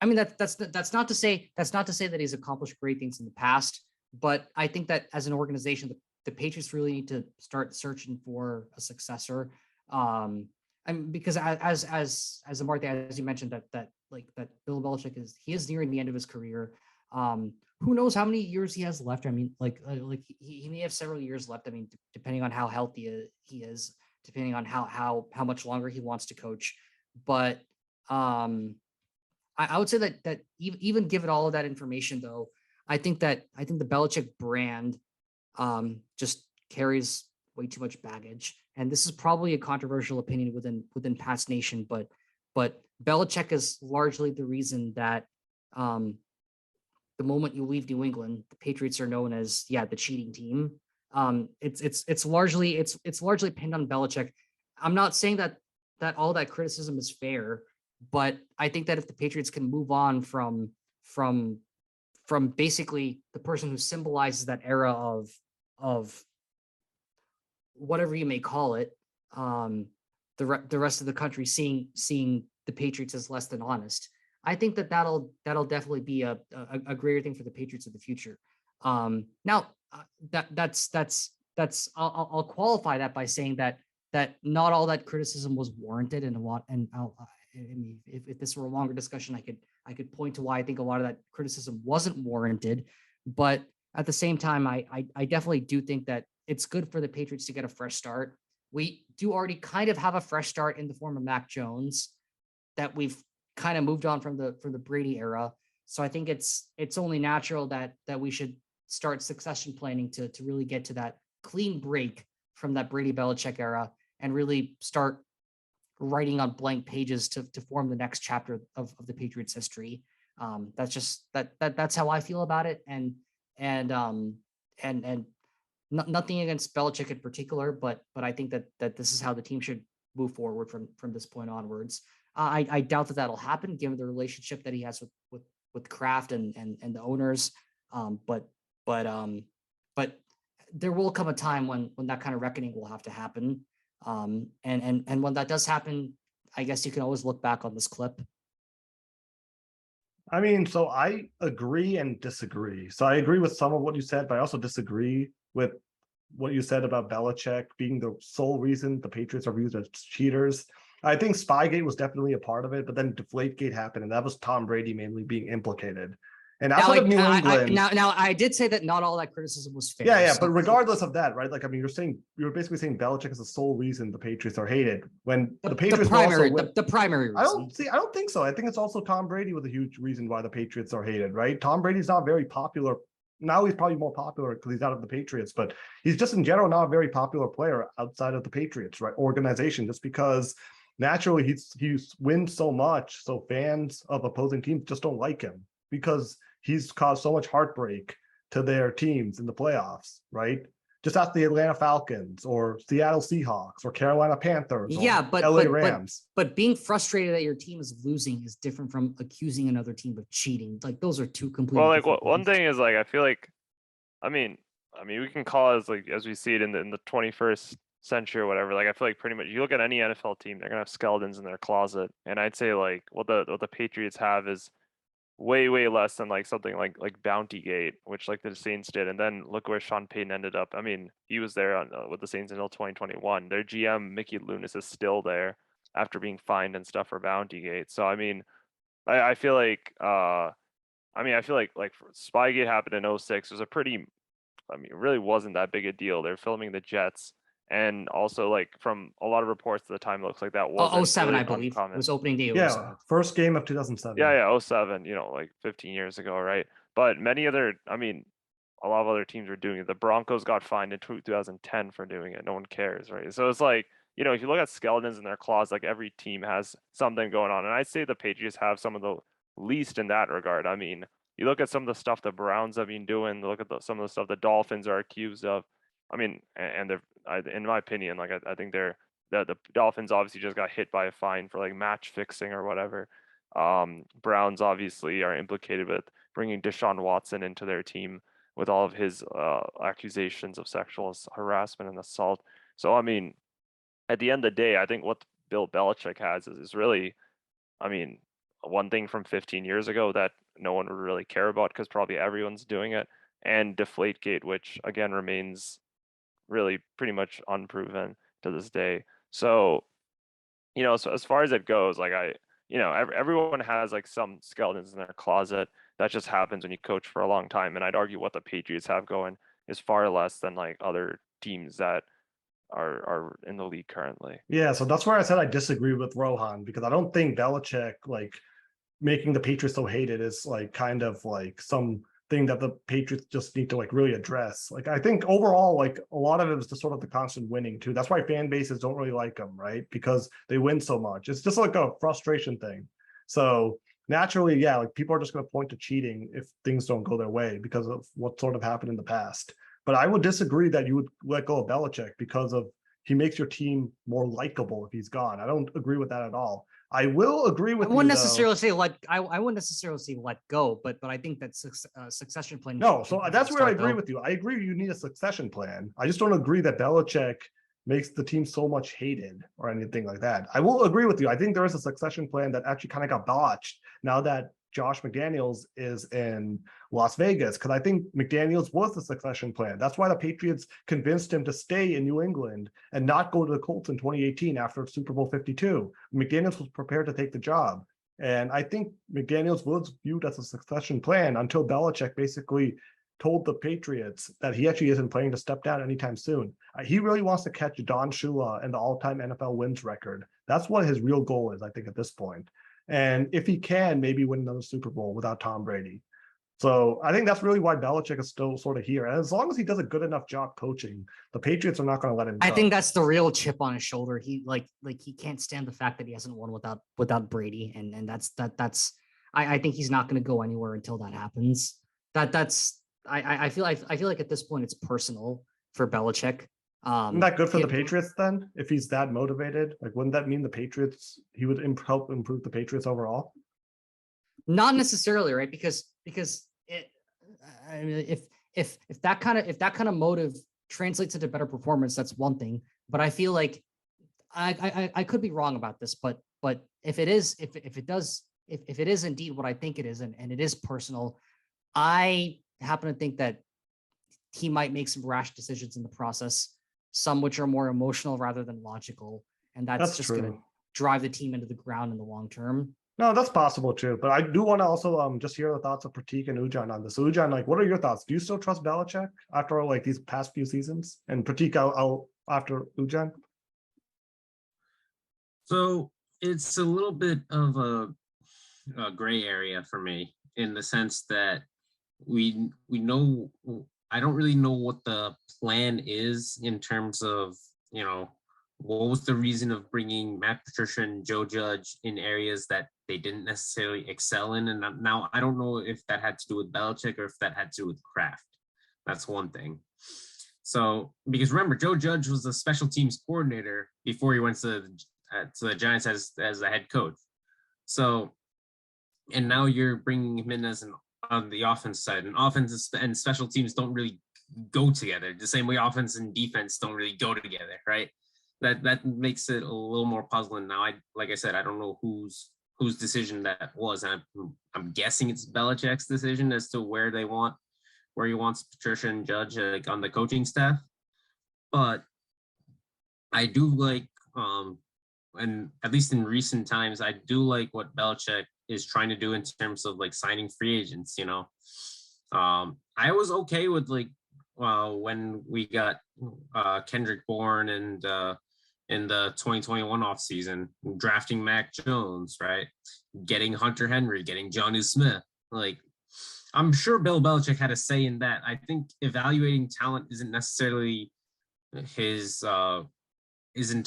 I mean, that's not to say that he's accomplished great things in the past, but I think that as an organization, the Patriots really need to start searching for a successor. And because as Amartey, as you mentioned, that Bill Belichick is nearing the end of his career. Who knows how many years he has left? I mean, he may have several years left. I mean, depending on how healthy he is, depending on how much longer he wants to coach. But I would say that even given all of that information, though, I think the Belichick brand just carries way too much baggage. And this is probably a controversial opinion within Pats Nation, but Belichick is largely the reason that the moment you leave New England, the Patriots are known as the cheating team. It's largely pinned on Belichick. I'm not saying that all that criticism is fair, but I think that if the Patriots can move on from basically the person who symbolizes that era of whatever you may call it, the rest of the country seeing the Patriots as less than honest, I think that'll definitely be a greater thing for the Patriots of the future. Now that's I'll qualify that by saying that not all that criticism was warranted, and if this were a longer discussion, I could point to why I think a lot of that criticism wasn't warranted. But at the same time, I definitely do think that it's good for the Patriots to get a fresh start. We do already kind of have a fresh start in the form of Mac Jones that we've kind of moved on from the Brady era. So I think it's only natural that we should start succession planning to really get to that clean break from that Brady Belichick era and really start writing on blank pages to form the next chapter of the Patriots history. That's just that's how I feel about it. And nothing against Belichick in particular, but I think that this is how the team should move forward from this point onwards. I doubt that'll happen given the relationship that he has with Kraft and the owners. But there will come a time when that kind of reckoning will have to happen. And when that does happen, I guess you can always look back on this clip. I mean, so I agree and disagree. So I agree with some of what you said, but I also disagree with what you said about Belichick being the sole reason the Patriots are viewed as cheaters. I think Spygate was definitely a part of it, but then Deflategate happened, and that was Tom Brady mainly being implicated. And outside of New England, now I did say that not all that criticism was fair. Yeah, but regardless of that, right? Like, I mean, you're basically saying Belichick is the sole reason the Patriots are hated when the Patriots the primary reason. I don't think so. I think it's also Tom Brady was a huge reason why the Patriots are hated, right? Tom Brady's not very popular. Now he's probably more popular because he's out of the Patriots, but he's just in general not a very popular player outside of the Patriots, right? Organization, just because naturally he wins so much, so fans of opposing teams just don't like him because he's caused so much heartbreak to their teams in the playoffs, right? Just ask the Atlanta Falcons or Seattle Seahawks or Carolina Panthers or LA Rams. But being frustrated that your team is losing is different from accusing another team of cheating. Like, those are two completely different one thing is, like, I feel like, I mean we can call it as we see it in the 21st century or whatever. Like, I feel like pretty much you look at any NFL team, they're gonna have skeletons in their closet, and I'd say like what the Patriots have is way less than like something like Bountygate, which like the Saints did, and then look where Sean Payton ended up. I mean, he was there with the Saints until 2021. Their GM Mickey Loomis is still there after being fined and stuff for Bountygate. So I mean, I feel like like Spygate happened in 06. It was a pretty, I mean, it really wasn't that big a deal. They're filming the Jets. And also, like, from a lot of reports at the time, it looks like that was 07, I believe. It was opening day. Yeah, first game of 2007. Yeah, 07, like 15 years ago, right? But a lot of other teams were doing it. The Broncos got fined in 2010 for doing it. No one cares, right? So it's like, if you look at skeletons in their claws, like, every team has something going on. And I'd say the Patriots have some of the least in that regard. I mean, you look at some of the stuff the Browns have been doing, look at some of the stuff the Dolphins are accused of. I mean, and in my opinion, like I think the Dolphins obviously just got hit by a fine for like match fixing or whatever. Browns obviously are implicated with bringing Deshaun Watson into their team with all of his accusations of sexual harassment and assault. So, I mean, at the end of the day, I think what Bill Belichick has is really, I mean, one thing from 15 years ago that no one would really care about because probably everyone's doing it, and Deflategate, which again remains really pretty much unproven to this day. So, so as far as it goes, like everyone has like some skeletons in their closet. That just happens when you coach for a long time. And I'd argue what the Patriots have going is far less than like other teams that are in the league currently. Yeah, so that's where I said I disagree with Rohan, because I don't think Belichick like making the Patriots so hated is like kind of like some thing that the Patriots just need to like really address. Like I think overall, like a lot of it is just sort of the constant winning too. That's why fan bases don't really like them, right? Because they win so much. It's just like a frustration thing. So naturally, yeah, like people are just going to point to cheating if things don't go their way because of what sort of happened in the past. But I would disagree that you would let go of Belichick because of he makes your team more likable if he's gone. I don't agree with that at all. I will agree with I wouldn't you, necessarily say I wouldn't necessarily say let go, but I think that succession plan. No, so that's where I agree with you. I agree you need a succession plan. I just don't agree that Belichick makes the team so much hated or anything like that. I will agree with you. I think there is a succession plan that actually kind of got botched now that Josh McDaniels is in Las Vegas, because I think McDaniels was the succession plan. That's why the Patriots convinced him to stay in New England and not go to the Colts in 2018 after Super Bowl 52. McDaniels was prepared to take the job. And I think McDaniels was viewed as a succession plan until Belichick basically told the Patriots that he actually isn't planning to step down anytime soon. He really wants to catch Don Shula and the all-time NFL wins record. That's what his real goal is, I think, at this point. And if he can, maybe win another Super Bowl without Tom Brady. So I think that's really why Belichick is still sort of here. And as long as he does a good enough job coaching, the Patriots are not going to let him go. I think that's the real chip on his shoulder. He like he can't stand the fact that he hasn't won without Brady, and that's I think he's not going to go anywhere until that happens. I feel like at this point it's personal for Belichick. Isn't that good for the Patriots then? If he's that motivated, like wouldn't that mean the Patriots? He would help improve the Patriots overall. Not necessarily, right? Because I mean, if that kind of motive translates into better performance, that's one thing. But I feel like I could be wrong about this, but if it is indeed what I think it is, and it is personal, I happen to think that he might make some rash decisions in the process, some which are more emotional rather than logical, and that's just going to drive the team into the ground in the long term. No, that's possible too. But I do want to also just hear the thoughts of Pratik and Ujan on this. So Ujan, like, what are your thoughts? Do you still trust Belichick after like these past few seasons? And Pratik, I'll after Ujan. So it's a little bit of a gray area for me in the sense that we know I don't really know what the plan is in terms of, what was the reason of bringing Matt Patricia and Joe Judge in areas that they didn't necessarily excel in. And now I don't know if that had to do with Belichick or if that had to do with Kraft. That's one thing. So, because remember, Joe Judge was the special teams coordinator before he went to the Giants as a head coach. So, and now you're bringing him in as on the offense side, and offense and special teams don't really go together the same way offense and defense don't really go together, right? That makes it a little more puzzling. Now, like I said, I don't know whose decision that was. I'm guessing it's Belichick's decision as to where he wants Patricia and Judge on the coaching staff. But I do like, and at least in recent times, I do like what Belichick is trying to do in terms of like signing free agents. I was okay with when we got Kendrick Bourne and in the 2021 offseason, drafting Mac Jones, right? Getting Hunter Henry, getting Jonnu Smith. Like, I'm sure Bill Belichick had a say in that. I think evaluating talent isn't necessarily isn't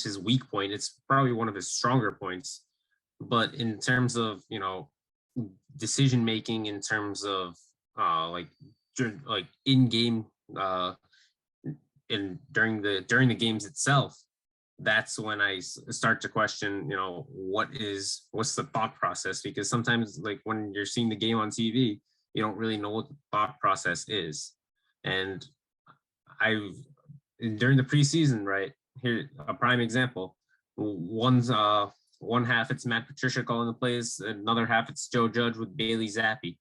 his weak point. It's probably one of his stronger points. But in terms of, decision making, in terms of like in game during the games itself, that's when I start to question, what's the thought process? Because sometimes, like, when you're seeing the game on TV, you don't really know what the thought process is. And during the preseason, right here, a prime example, one half it's Matt Patricia calling the plays, another half it's Joe Judge with Bailey Zappi.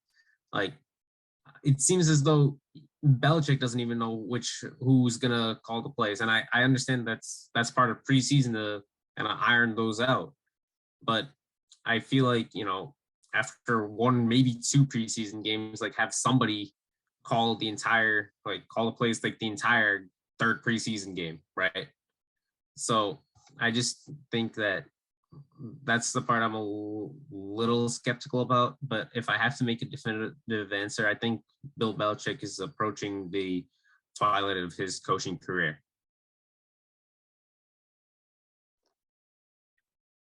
Like, it seems as though Belichick doesn't even know who's gonna call the plays, and I understand that's part of preseason to kind of iron those out. But I feel like, after one, maybe two preseason games, like, have somebody call the plays like the entire third preseason game, right? So I just think that's the part I'm a little skeptical about. But if I have to make a definitive answer, I think Bill Belichick is approaching the twilight of his coaching career.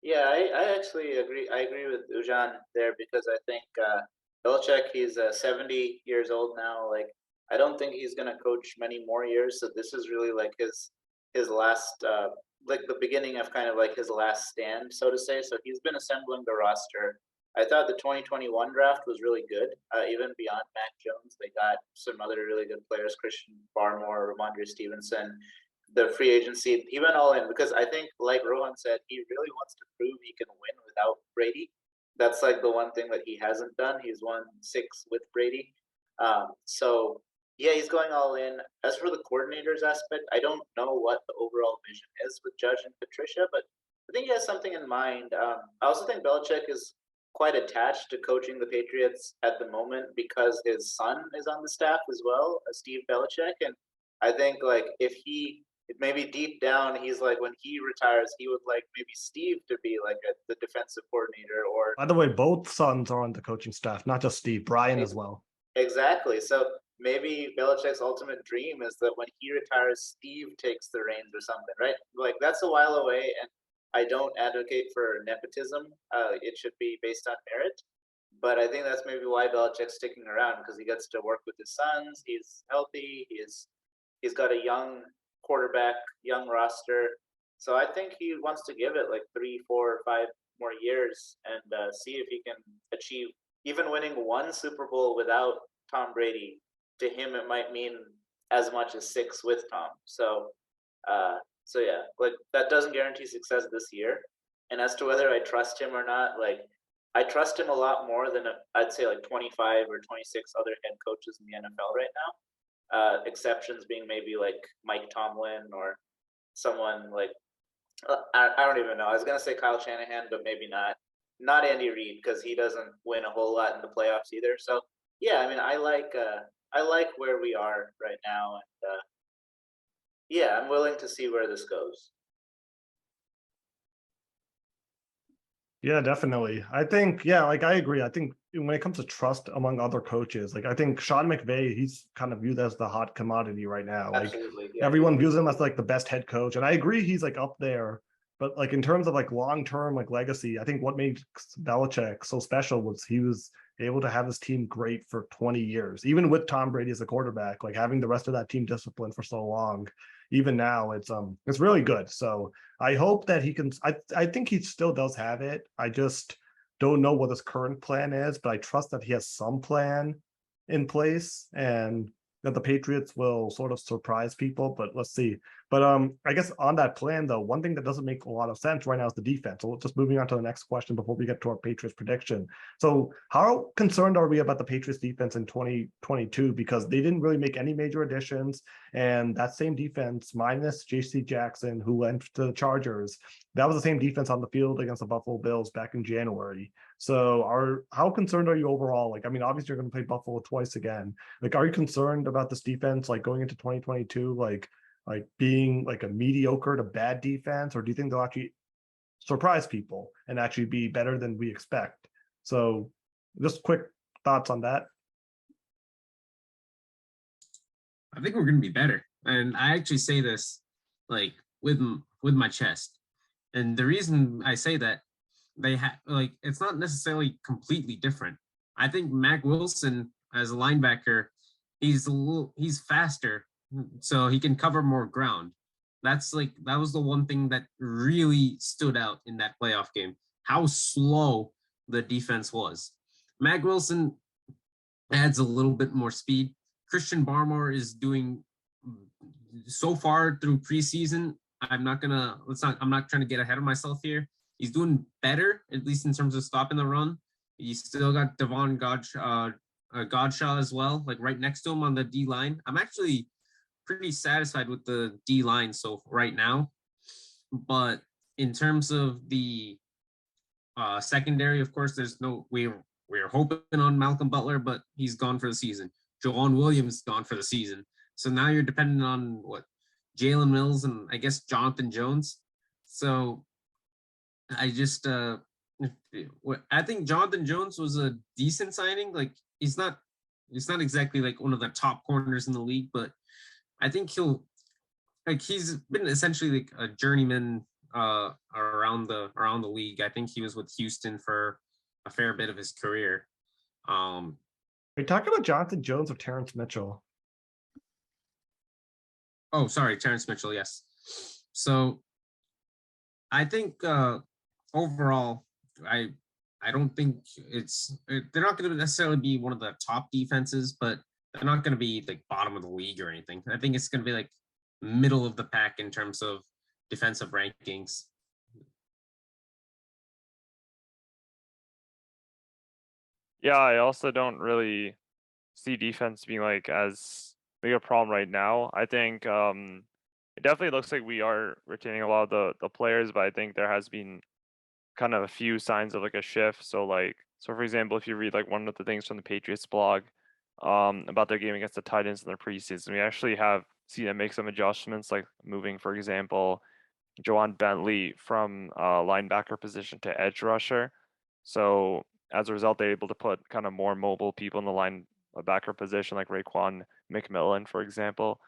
Yeah, I actually agree. I agree with Ujan there, because I think Belichick, he's 70 years old now. Like, I don't think he's going to coach many more years. So this is really like his last, like the beginning of kind of like his last stand, so to say. So he's been assembling the roster. I thought the 2021 draft was really good, even beyond Mac Jones. They got some other really good players, Christian Barmore, Ramondre Stevenson. The free agency, he went all in, because I think, like Rohan said, he really wants to prove he can win without Brady. That's like the one thing that he hasn't done. He's won 6 with Brady. So yeah, he's going all in. As for the coordinators aspect, I don't know what the overall vision is with Judge and Patricia, but I think he has something in mind. I also think Belichick is quite attached to coaching the Patriots at the moment, because his son is on the staff as well, Steve Belichick. And I think, like, if maybe deep down, he's like, when he retires, he would like maybe Steve to be like the defensive coordinator. Or, by the way, both sons are on the coaching staff, not just Steve, Brian as well. Exactly. So maybe Belichick's ultimate dream is that when he retires, Steve takes the reins or something, right? Like, that's a while away, and I don't advocate for nepotism. It should be based on merit. But I think that's maybe why Belichick's sticking around, because he gets to work with his sons. He's healthy. He's got a young quarterback, young roster. So I think he wants to give it like 3, 4, 5 more years, and see if he can achieve even winning one Super Bowl without Tom Brady. To him, it might mean as much as 6 with Tom. So yeah, like, that doesn't guarantee success this year. And as to whether I trust him or not, like, I trust him a lot more than I'd say like 25 or 26 other head coaches in the NFL right now. Exceptions being maybe like Mike Tomlin, or someone like, I don't even know. I was gonna say Kyle Shanahan, but maybe not. Not Andy Reid, because he doesn't win a whole lot in the playoffs either. So yeah, I mean, I like where we are right now, and yeah, I'm willing to see where this goes. Yeah, definitely. I think, yeah, like, I agree. I think when it comes to trust among other coaches, like, I think Sean McVay, he's kind of viewed as the hot commodity right now. Like, Absolutely, yeah. everyone views him as like the best head coach, and I agree he's like up there. But like, in terms of like long-term like legacy, I think what made Belichick so special was he was able to have his team great for 20 years, even with Tom Brady as a quarterback. Like, having the rest of that team disciplined for so long, even now, it's really good. So I hope that he can. I think he still does have it. I just don't know what his current plan is, but I trust that he has some plan in place, and that the Patriots will sort of surprise people. But let's see. But I guess on that plan, though, one thing that doesn't make a lot of sense right now is the defense. So just moving on to the next question before we get to our Patriots prediction. So how concerned are we about the Patriots defense in 2022? Because they didn't really make any major additions, and that same defense, minus J.C. Jackson, who went to the Chargers, that was the same defense on the field against the Buffalo Bills back in January. So how concerned are you overall? Like, I mean, obviously you're going to play Buffalo twice again. Like, are you concerned about this defense, like, going into 2022, like being like a mediocre to bad defense, or do you think they'll actually surprise people and actually be better than we expect? So just quick thoughts on that. I think we're going to be better. And I actually say this like with my chest. And the reason I say that, they have, like, it's not necessarily completely different. I think Mac Wilson as a linebacker, he's faster, so he can cover more ground. That was the one thing that really stood out in that playoff game, how slow the defense was. Mac Wilson adds a little bit more speed. Christian Barmore is doing so far through preseason. I'm not trying to get ahead of myself here. He's doing better, at least in terms of stopping the run. You still got Devon Godshaw as well, like right next to him on the D line. I'm actually pretty satisfied with the D line so right now. But in terms of the secondary, of course, we're hoping on Malcolm Butler, but he's gone for the season. Jawan Williams gone for the season. So now you're dependent on Jalen Mills and I guess Jonathan Jones. So I just I think Jonathan Jones was a decent signing. Like he's not exactly like one of the top corners in the league, but I think he's been essentially like a journeyman around the league. I think he was with Houston for a fair bit of his career. Are you talking about Jonathan Jones or Terrence Mitchell? Oh, sorry, Terrence Mitchell, yes. So I think overall, I don't think they're not going to necessarily be one of the top defenses, but they're not going to be like bottom of the league or anything. I think it's going to be like middle of the pack in terms of defensive rankings. Yeah, I also don't really see defense being like as big a problem right now. I think it definitely looks like we are retaining a lot of the players, but I think there has been kind of a few signs of like a shift. So for example, if you read like one of the things from the Patriots blog about their game against the Titans in their preseason, we actually have seen them make some adjustments, like moving, for example, Jawan Bentley from linebacker position to edge rusher. So as a result, they're able to put kind of more mobile people in the linebacker position, like Raekwon McMillan, for example.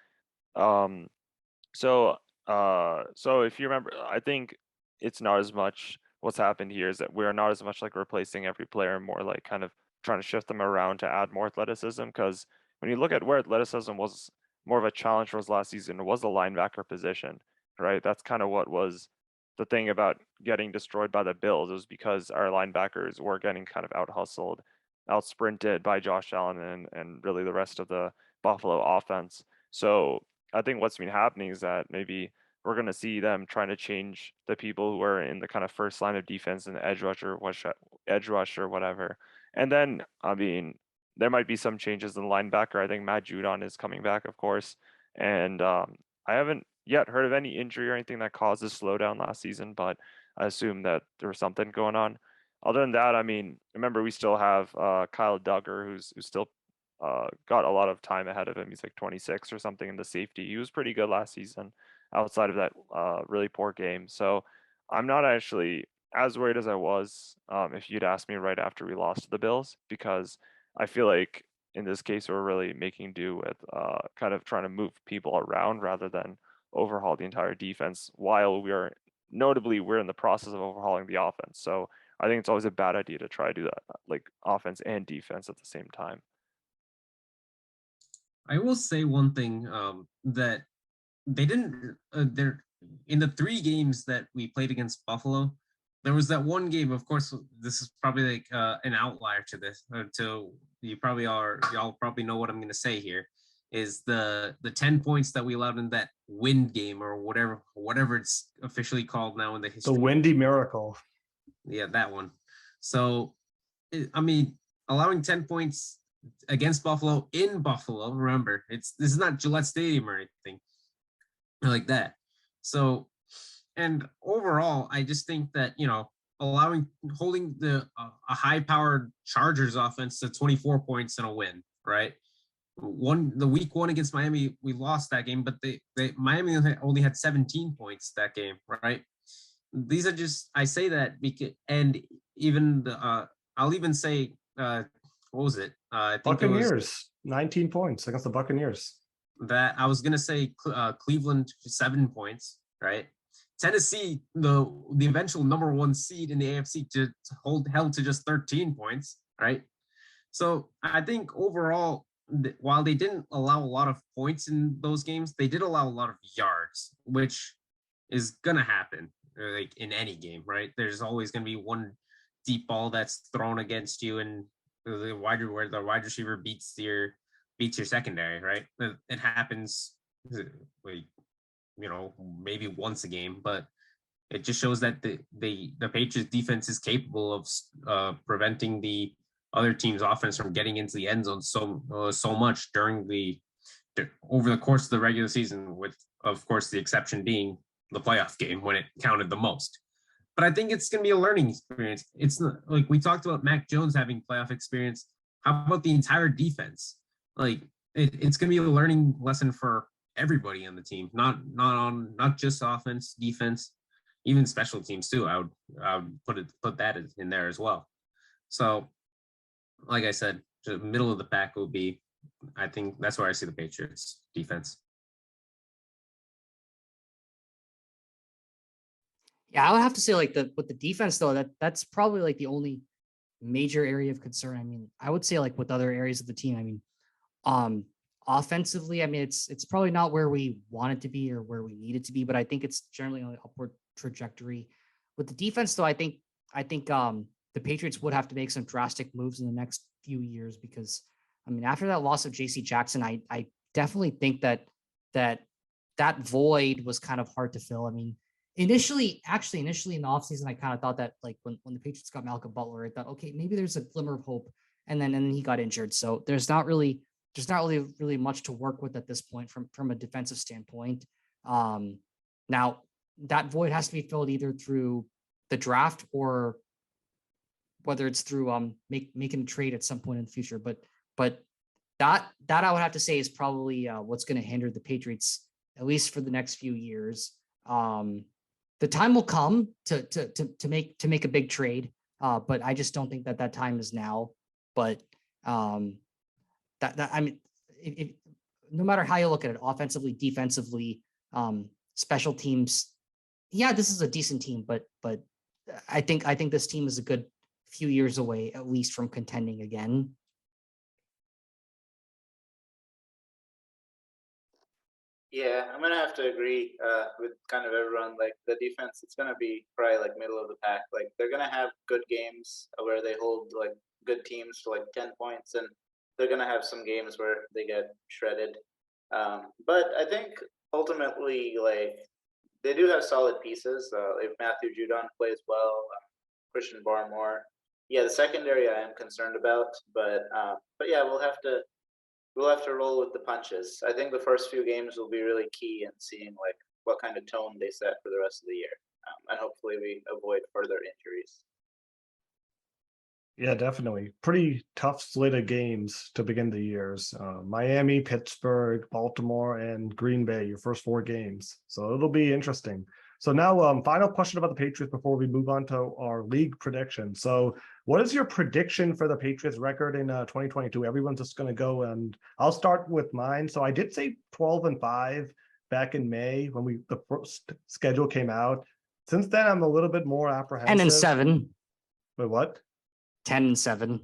So if you remember, I think it's not as much what's happened here is that we're not as much like replacing every player, more like kind of trying to shift them around to add more athleticism. Because when you look at where athleticism was more of a challenge for us last season, it was the linebacker position, right? That's kind of what was the thing about getting destroyed by the Bills. It was because our linebackers were getting kind of out hustled, out sprinted by Josh Allen and really the rest of the Buffalo offense. So I think what's been happening is that maybe we're going to see them trying to change the people who are in the kind of first line of defense and edge rush or whatever. And then, I mean, there might be some changes in linebacker. I think Matt Judon is coming back, of course. And I haven't yet heard of any injury or anything that caused this slowdown last season, but I assume that there was something going on. Other than that, I mean, remember, we still have Kyle Duggar, who's still got a lot of time ahead of him. He's like 26 or something in the safety. He was pretty good last season outside of that really poor game. So I'm not actually as worried as I was if you'd asked me right after we lost to the Bills, because I feel like in this case we're really making do with kind of trying to move people around rather than overhaul the entire defense, while we're in the process of overhauling the offense. So I think it's always a bad idea to try to do that, like offense and defense at the same time. I will say one thing that they didn't. There in the 3 games that we played against Buffalo, there was that one game. Of course, this is probably like an outlier to this. To y'all probably know what I'm going to say here. Is the 10 points that we allowed in that wind game or whatever it's officially called now in the history. The Windy Miracle. Yeah, that one. So, I mean, allowing 10 points against Buffalo in Buffalo. Remember, this is not Gillette Stadium or anything like that. So, and overall, I just think that holding a high-powered Chargers offense to 24 points in a win, right? The week 1 against Miami, we lost that game, but Miami only had 17 points that game, right? These are just, I say that because, and even I'll even say, what was it? I think Buccaneers, it was 19 points against the Buccaneers. That I was gonna say Cleveland 7 points, right? Tennessee, the eventual number 1 seed in the AFC, held to just 13 points, right? So I think overall, while they didn't allow a lot of points in those games, they did allow a lot of yards, which is gonna happen like in any game, right? There's always gonna be one deep ball that's thrown against you, and where the wide receiver beats your secondary, right? It happens, like, maybe once a game, but it just shows that the Patriots defense is capable of preventing the other team's offense from getting into the end zone so much over the course of the regular season, with of course the exception being the playoff game when it counted the most. But I think it's going to be a learning experience. It's not, like we talked about Mac Jones having playoff experience. How about the entire defense? Like it's going to be a learning lesson for everybody on the team, not just offense, defense, even special teams too. I would put that in there as well. So, like I said, the middle of the pack will be. I think that's where I see the Patriots defense. Yeah, I would have to say like with the defense though, that's probably like the only major area of concern. I mean, I would say like with other areas of the team, I mean, offensively, I mean, it's probably not where we want it to be or where we need it to be, but I think it's generally on an upward trajectory. With the defense though, I think the Patriots would have to make some drastic moves in the next few years, because I mean, after that loss of JC Jackson, I definitely think that void was kind of hard to fill. I mean, initially in the offseason, I kind of thought that like when the Patriots got Malcolm Butler, I thought, okay, maybe there's a glimmer of hope. And then he got injured. So there's not really much to work with at this point from a defensive standpoint. Now that void has to be filled either through the draft or whether it's through making a trade at some point in the future. But that I would have to say is probably what's going to hinder the Patriots, at least for the next few years. The time will come to make a big trade, but I just don't think that time is now. But that I mean, no matter how you look at it, offensively, defensively, special teams, yeah, this is a decent team, but I think this team is a good few years away, at least, from contending again. Yeah, I'm gonna have to agree with kind of everyone. Like the defense, it's gonna be probably like middle of the pack. Like they're gonna have good games where they hold like good teams to like 10 points, and they're gonna have some games where they get shredded. But I think ultimately, like they do have solid pieces. If Matthew Judon plays well, Christian Barmore, yeah, the secondary I am concerned about. But yeah, we'll have to roll with the punches. I think the first few games will be really key in seeing like what kind of tone they set for the rest of the year, and hopefully we avoid further injuries. Yeah, definitely. Pretty tough slate of games to begin the years. Miami, Pittsburgh, Baltimore, and Green Bay, your first 4 games. So it'll be interesting. So now, final question about the Patriots before we move on to our league prediction. So what is your prediction for the Patriots record in 2022? Everyone's just going to go, and I'll start with mine. So I did say 12-5 back in May when the first schedule came out. Since then, I'm a little bit more apprehensive. 10-7. Wait, what? 10-7.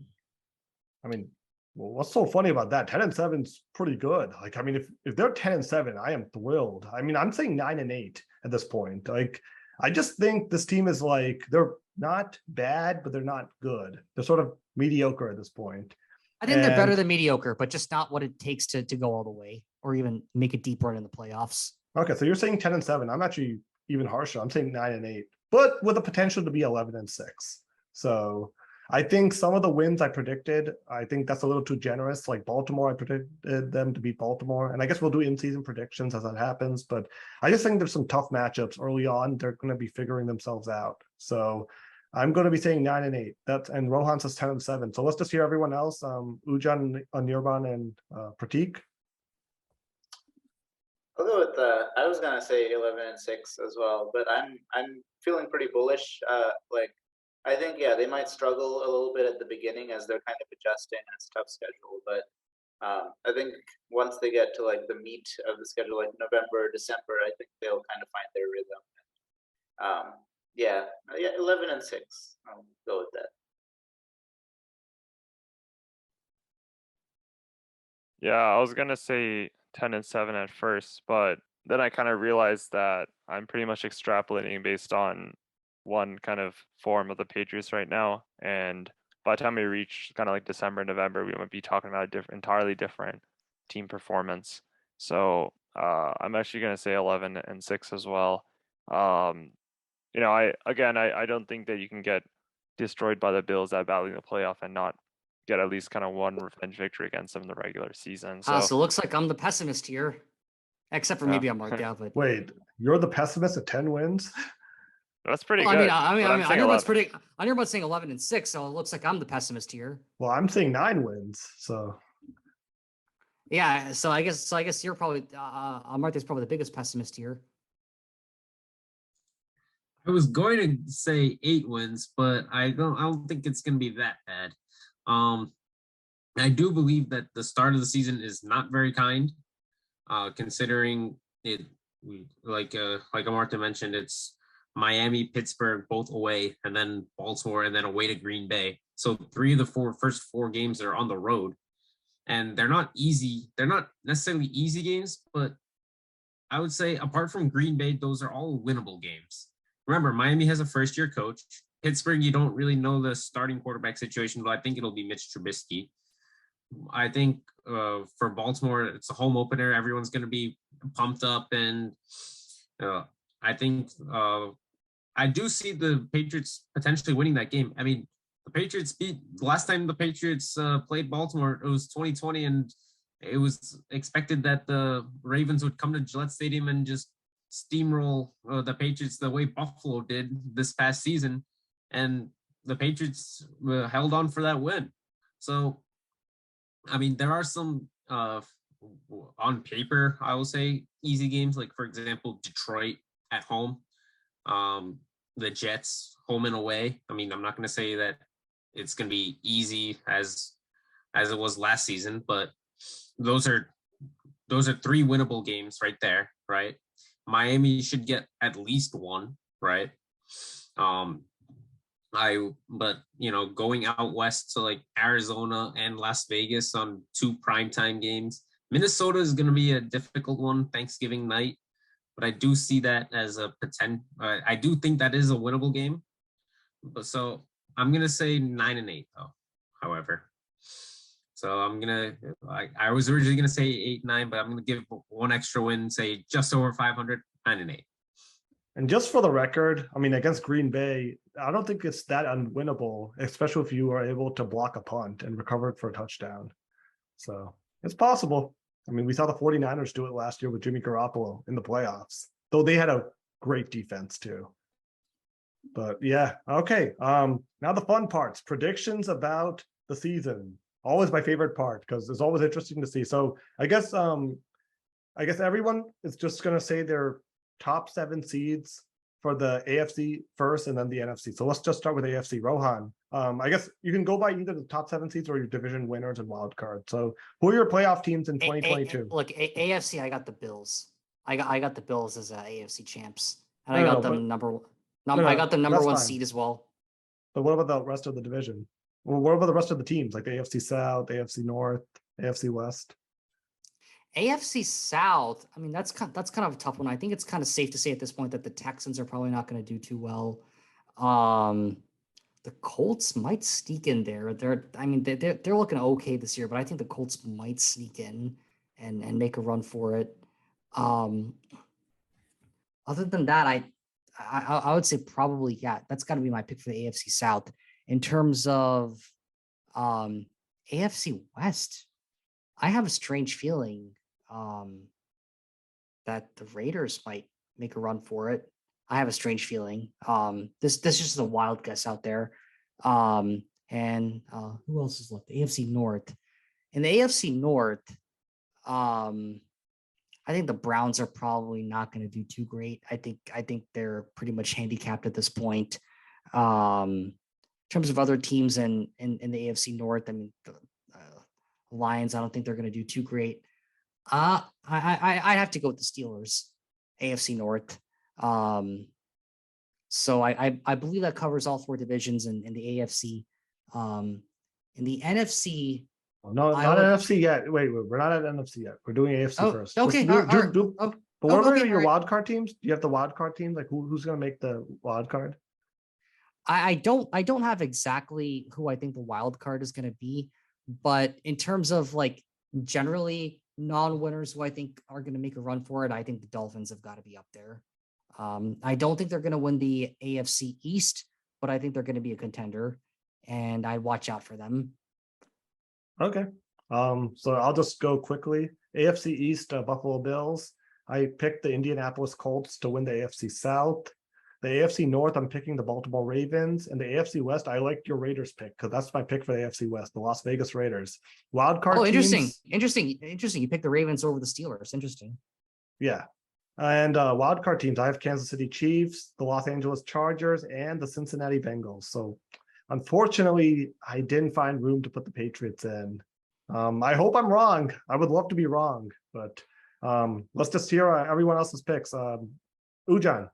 I mean, well, what's so funny about that? 10-7 is pretty good. Like, I mean, if they're 10-7, I am thrilled. I mean, I'm saying 9-8 at this point. Like, I just think this team is like, they're not bad, but they're not good. They're sort of mediocre at this point. I think they're better than mediocre, but just not what it takes to go all the way or even make a deep run in the playoffs. Okay, so you're saying 10-7. I'm actually even harsher. I'm saying 9-8, but with the potential to be 11-6. So I think some of the wins I predicted, I think that's a little too generous. Like Baltimore, I predicted them to beat Baltimore. And I guess we'll do in-season predictions as that happens. But I just think there's some tough matchups early on. They're going to be figuring themselves out. So I'm going to be saying 9-8. And Rohan says 10-7. So let's just hear everyone else. Ujan, Anirban, and Pratik. I'll go with I was gonna say 11-6 as well, but I'm feeling pretty bullish. Like I think, yeah, they might struggle a little bit at the beginning as they're kind of adjusting. It's a tough schedule, but I think once they get to like the meat of the schedule, like November, December, I think they'll kind of find their rhythm. Yeah, 11-6. I'll go with that. Yeah, I was gonna say 10-7 at first, but then I kind of realized that I'm pretty much extrapolating based on one kind of form of the Patriots right now. And by the time we reach kind of like December, November, we might be talking about a entirely different team performance. So I'm actually gonna say 11-6 as well. Um, I don't think that you can get destroyed by the Bills that badly in the playoff and not get at least kind of one revenge victory against them in the regular season. So So it looks like I'm the pessimist here, except for yeah. maybe I'm marked out. But Wait, you're the pessimist at 10 wins? That's pretty well, good. I but I'm I saying knew about 11. I knew about saying 11-6, so it looks like I'm the pessimist here. Well, I'm saying 9 wins. So Yeah, so I guess you're probably Martha's probably the biggest pessimist here. I was going to say 8 wins, but I don't think it's going to be that bad. I do believe that the start of the season is not very kind, considering it. Like Amartya mentioned, it's Miami, Pittsburgh, both away, and then Baltimore, and then away to Green Bay. So 3 of the first 4 games are on the road, and they're not easy. They're not necessarily easy games, but I would say apart from Green Bay, those are all winnable games. Remember, Miami has a first-year coach. Pittsburgh, you don't really know the starting quarterback situation, but I think it'll be Mitch Trubisky. I think for Baltimore, it's a home opener. Everyone's going to be pumped up, and I think I do see the Patriots potentially winning that game. I mean, the Patriots beat last time the Patriots played Baltimore. It was 2020, and it was expected that the Ravens would come to Gillette Stadium and just steamroll the Patriots the way Buffalo did this past season, and the Patriots held on for that win. So, I mean, there are some on paper, I will say, easy games. Like, for example, Detroit at home, the Jets home and away. I mean, I'm not going to say that it's going to be easy as it was last season, but those are 3 winnable games right there, right? Miami should get at least 1, right? But going out west to like Arizona and Las Vegas on 2 primetime games. Minnesota is going to be a difficult one Thanksgiving night, but I do see that as a potential. I do think that is a winnable game. But so I'm going to say 9-8 though. However, so I was originally going to say 8-9, but I'm going to give 1 extra win, say just over 500, 9-8. And just for the record, I mean, against Green Bay, I don't think it's that unwinnable, especially if you are able to block a punt and recover it for a touchdown. So it's possible. I mean, we saw the 49ers do it last year with Jimmy Garoppolo in the playoffs, though they had a great defense too. But yeah, okay. Now the fun parts, predictions about the season. Always my favorite part because it's always interesting to see. So I guess everyone is just gonna say their top 7 seeds for the AFC first and then the NFC. So let's just start with AFC. Rohan, I guess you can go by either the top 7 seeds or your division winners and wild card. So who are your playoff teams in 2022? Look, AFC, I got the Bills. I got the Bills as AFC champs, and No, I no, got no, them no, I got the number that's 1 fine. seed as well. But what about the rest of the division? Well, what about the rest of the teams like the AFC South, AFC North, AFC West? AFC South, I mean, that's kind of a tough one. I think it's kind of safe to say at this point that the Texans are probably not going to do too well. The Colts might sneak in there. They're looking okay this year, but I think the Colts might sneak in and make a run for it. Other than that, I would say probably, yeah, that's got to be my pick for the AFC South. In terms of AFC West, I have a strange feeling that the Raiders might make a run for it. I have a strange feeling. This is just a wild guess out there. And who else is left? The AFC North. In the AFC North, I think the Browns are probably not going to do too great. I think they're pretty much handicapped at this point. In terms of other teams in the AFC North, I mean, the Lions, I don't think they're going to do too great. I have to go with the Steelers, AFC North. So I believe that covers all 4 divisions in the AFC. In the NFC, No, I not would- NFC yet. Wait, we're not at NFC yet. We're doing AFC Oh, first. okay. Do- do- do- Oh, But what okay, are your all right. wild card teams? Do you have the wild card team? Like who's going to make the wild card? I don't have exactly who I think the wild card is going to be, but in terms of like generally non-winners who I think are going to make a run for it, I think the Dolphins have got to be up there. I don't think they're going to win the AFC East, but I think they're going to be a contender, and I watch out for them. Okay. So I'll just go quickly. AFC East, Buffalo Bills. I picked the Indianapolis Colts to win the AFC South. The AFC North, I'm picking the Baltimore Ravens. And the AFC West, I liked your Raiders pick because that's my pick for the AFC West, the Las Vegas Raiders. Wild card Oh, interesting, teams, interesting. You picked the Ravens over the Steelers. Interesting. yeah. And wild card teams, I have Kansas City Chiefs, the Los Angeles Chargers, and the Cincinnati Bengals. So unfortunately, I didn't find room to put the Patriots in. I hope I'm wrong. I would love to be wrong, but let's just hear everyone else's picks. Ujan.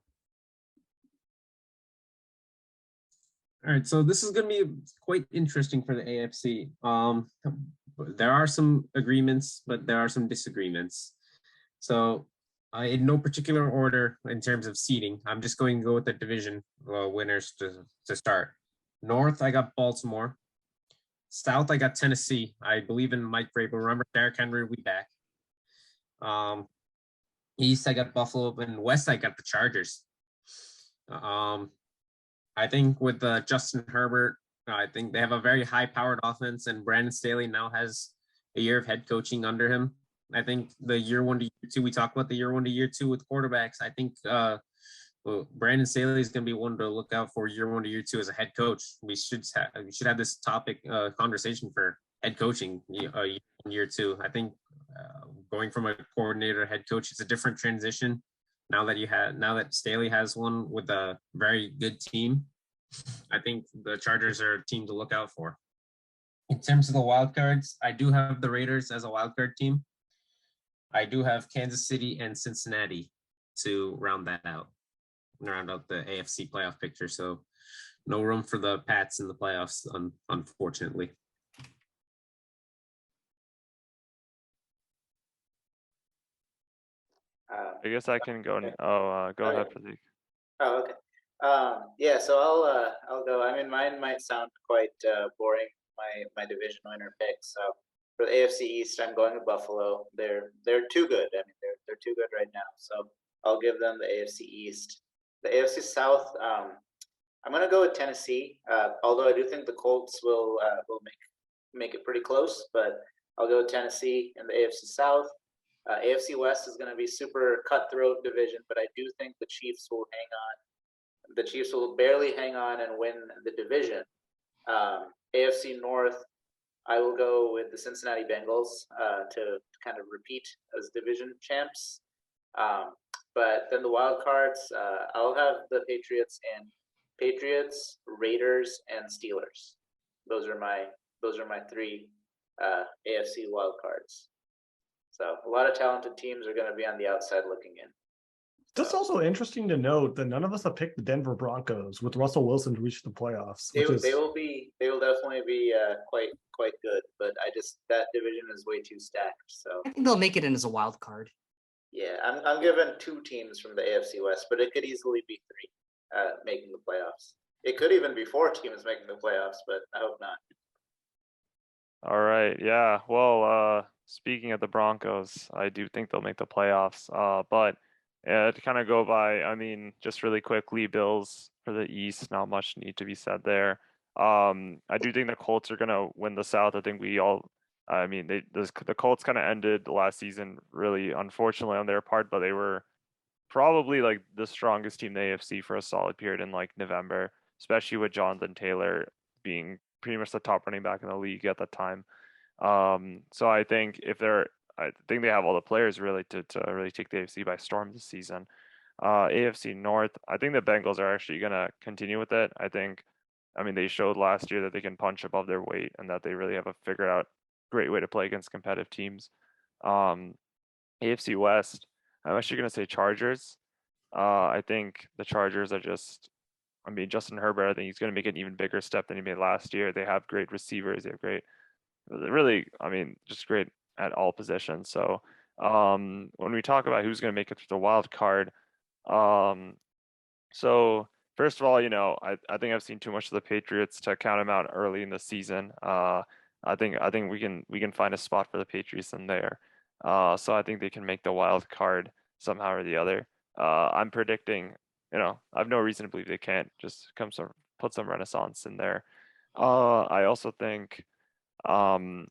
All right, so this is going to be quite interesting for the AFC. There are some agreements, but there are some disagreements. So, in no particular order in terms of seeding, I'm just going to go with the division winners to start. North, I got Baltimore. South, I got Tennessee. I believe in Mike Vrabel. Remember, Derrick Henry will be back. East, I got Buffalo, and West, I got the Chargers. I think with Justin Herbert, I think they have a very high-powered offense, and Brandon Staley now has a year of head coaching under him. I think the year 1 to year 2, we talked about the year 1 to year 2 with quarterbacks. I think Brandon Staley is going to be one to look out for year 1 to year 2 as a head coach. We should have this topic conversation for head coaching year 2. I think going from a coordinator to head coach, it's a different transition. Now that Staley has one with a very good team, I think the Chargers are a team to look out for. In terms of the wild cards, I do have the Raiders as a wild card team. I do have Kansas City and Cincinnati to round that out, round out the AFC playoff picture. So no room for the Pats in the playoffs, unfortunately. I guess I can go. Go ahead, Pratik. Oh, okay. Yeah, so I'll go. I mean, mine might sound quite boring. My division winner pick. So for the AFC East, I'm going to Buffalo. They're too good. I mean, they're too good right now. So I'll give them the AFC East. The AFC South, I'm going to go with Tennessee. Although I do think the Colts will make it pretty close, but I'll go with Tennessee in the AFC South. AFC West is going to be super cutthroat division, but I do think the Chiefs will hang on. The Chiefs will barely hang on and win the division. AFC North, I will go with the Cincinnati Bengals to kind of repeat as division champs. But then the wild cards, I'll have the Patriots, Raiders, and Steelers. Those are my 3 AFC wild cards. So a lot of talented teams are going to be on the outside looking in. Just also interesting to note that none of us have picked the Denver Broncos with Russell Wilson to reach the playoffs. They will definitely be quite good, but that division is way too stacked. So I think they'll make it in as a wild card. yeah, I'm given 2 teams from the AFC West, but it could easily be 3 making the playoffs. It could even be 4 teams making the playoffs, but I hope not. All right. Yeah. Well, speaking of the Broncos, I do think they'll make the playoffs. But to kind of go by, I mean, just really quickly, Bills for the East, not much need to be said there. I do think the Colts are gonna win the South. I think the Colts kind of ended last season really unfortunately on their part, but they were probably like the strongest team in the AFC for a solid period in like November, especially with Jonathan Taylor being pretty much the top running back in the league at the time. So I think I think they have all the players really to really take the AFC by storm this season. AFC North, I think the Bengals are actually going to continue with it. I mean, they showed last year that they can punch above their weight and that they really have a figured out great way to play against competitive teams. AFC West, I'm actually going to say Chargers. I think the Chargers are Justin Herbert, I think he's going to make an even bigger step than he made last year. They have great receivers. They have great really, I mean, just great at all positions. So when we talk about who's going to make it to the wild card, um, so first of all, I think I've seen too much of the Patriots to count them out early in the season. I think we can find a spot for the Patriots in there. So I think they can make the wild card somehow or the other. I'm predicting, I have no reason to believe they can't. Just put some renaissance in there. I also think, um,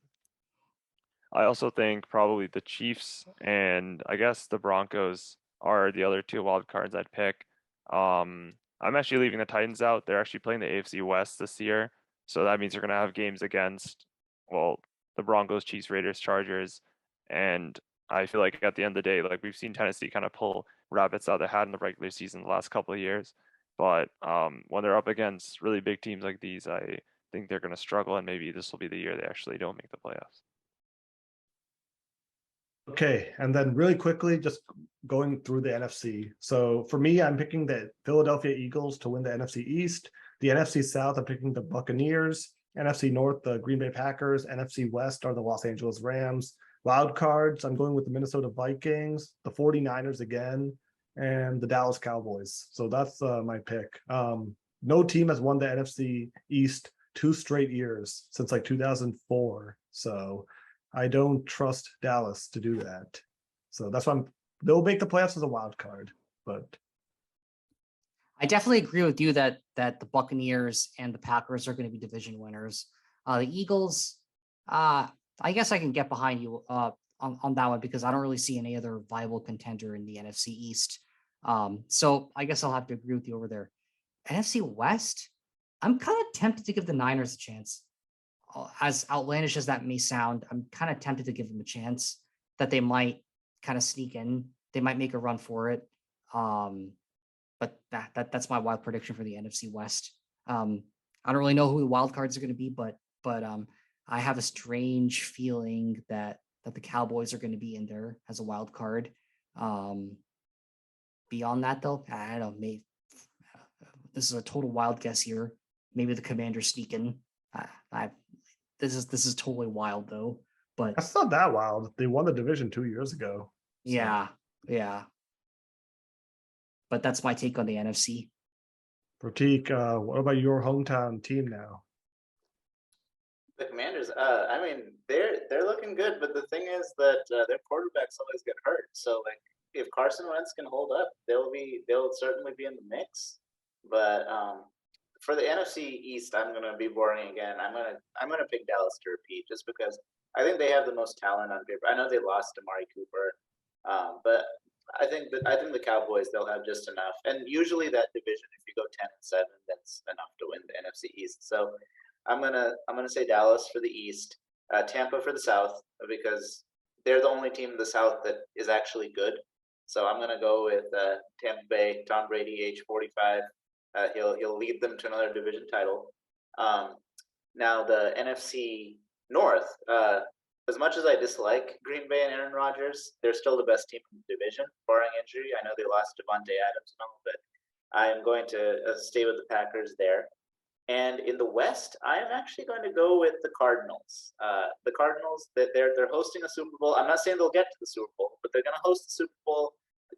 probably the Chiefs and I guess the Broncos are the other two wild cards I'd pick. I'm actually leaving the Titans out. They're actually playing the AFC West this year, so that means they're gonna have games against, well, the Broncos, Chiefs, Raiders, Chargers, and I feel like at the end of the day, like we've seen Tennessee kind of pull rabbits out of the hat in the regular season the last couple of years, but when they're up against really big teams like these, I think they're gonna struggle, and maybe this will be the year they actually don't make the playoffs. Okay, and then really quickly, just going through the NFC. So for me, I'm picking the Philadelphia Eagles to win the NFC East. The NFC South, I'm picking the Buccaneers. NFC North, the Green Bay Packers. NFC West are the Los Angeles Rams. Wild cards, I'm going with the Minnesota Vikings, the 49ers again, and the Dallas Cowboys. So that's my pick. No team has won the NFC East 2 straight years since like 2004. So I don't trust Dallas to do that. So that's why they'll make the playoffs as a wild card. But I definitely agree with you that the Buccaneers and the Packers are going to be division winners. The Eagles, I guess I can get behind you on that one because I don't really see any other viable contender in the NFC East. So I guess I'll have to agree with you over there. NFC West, I'm kind of tempted to give the Niners a chance. As outlandish as that may sound, I'm kind of tempted to give them a chance that they might kind of sneak in. They might make a run for it. But that's my wild prediction for the NFC West. I don't really know who the wild cards are going to be, but I have a strange feeling that the Cowboys are going to be in there as a wild card. Beyond that, though, I don't know. Maybe this is a total wild guess here. Maybe the Commanders sneak in. This is totally wild though. But that's not that wild. They won the division 2 years ago. So. Yeah. But that's my take on the NFC. Pratik, what about your hometown team now? The Commanders, I mean, they're looking good, but the thing is that their quarterbacks always get hurt. So like, if Carson Wentz can hold up, they'll certainly be in the mix. But for the NFC East, I'm gonna be boring again. I'm gonna pick Dallas to repeat just because I think they have the most talent on paper. I know they lost to Amari Cooper, but I think the Cowboys, they'll have just enough. And usually that division, if you go 10-7, that's enough to win the NFC East. So I'm gonna say Dallas for the East, Tampa for the South because they're the only team in the South that is actually good. So I'm gonna go with Tampa Bay. Tom Brady, age 45. He'll lead them to another division title. Now the NFC North. As much as I dislike Green Bay and Aaron Rodgers, they're still the best team in the division, barring injury. I know they lost Devontae Adams and all, but I am going to stay with the Packers there. And in the West, I am actually going to go with the Cardinals. The Cardinals, they're hosting a Super Bowl. I'm not saying they'll get to the Super Bowl, but they're going to host the Super Bowl.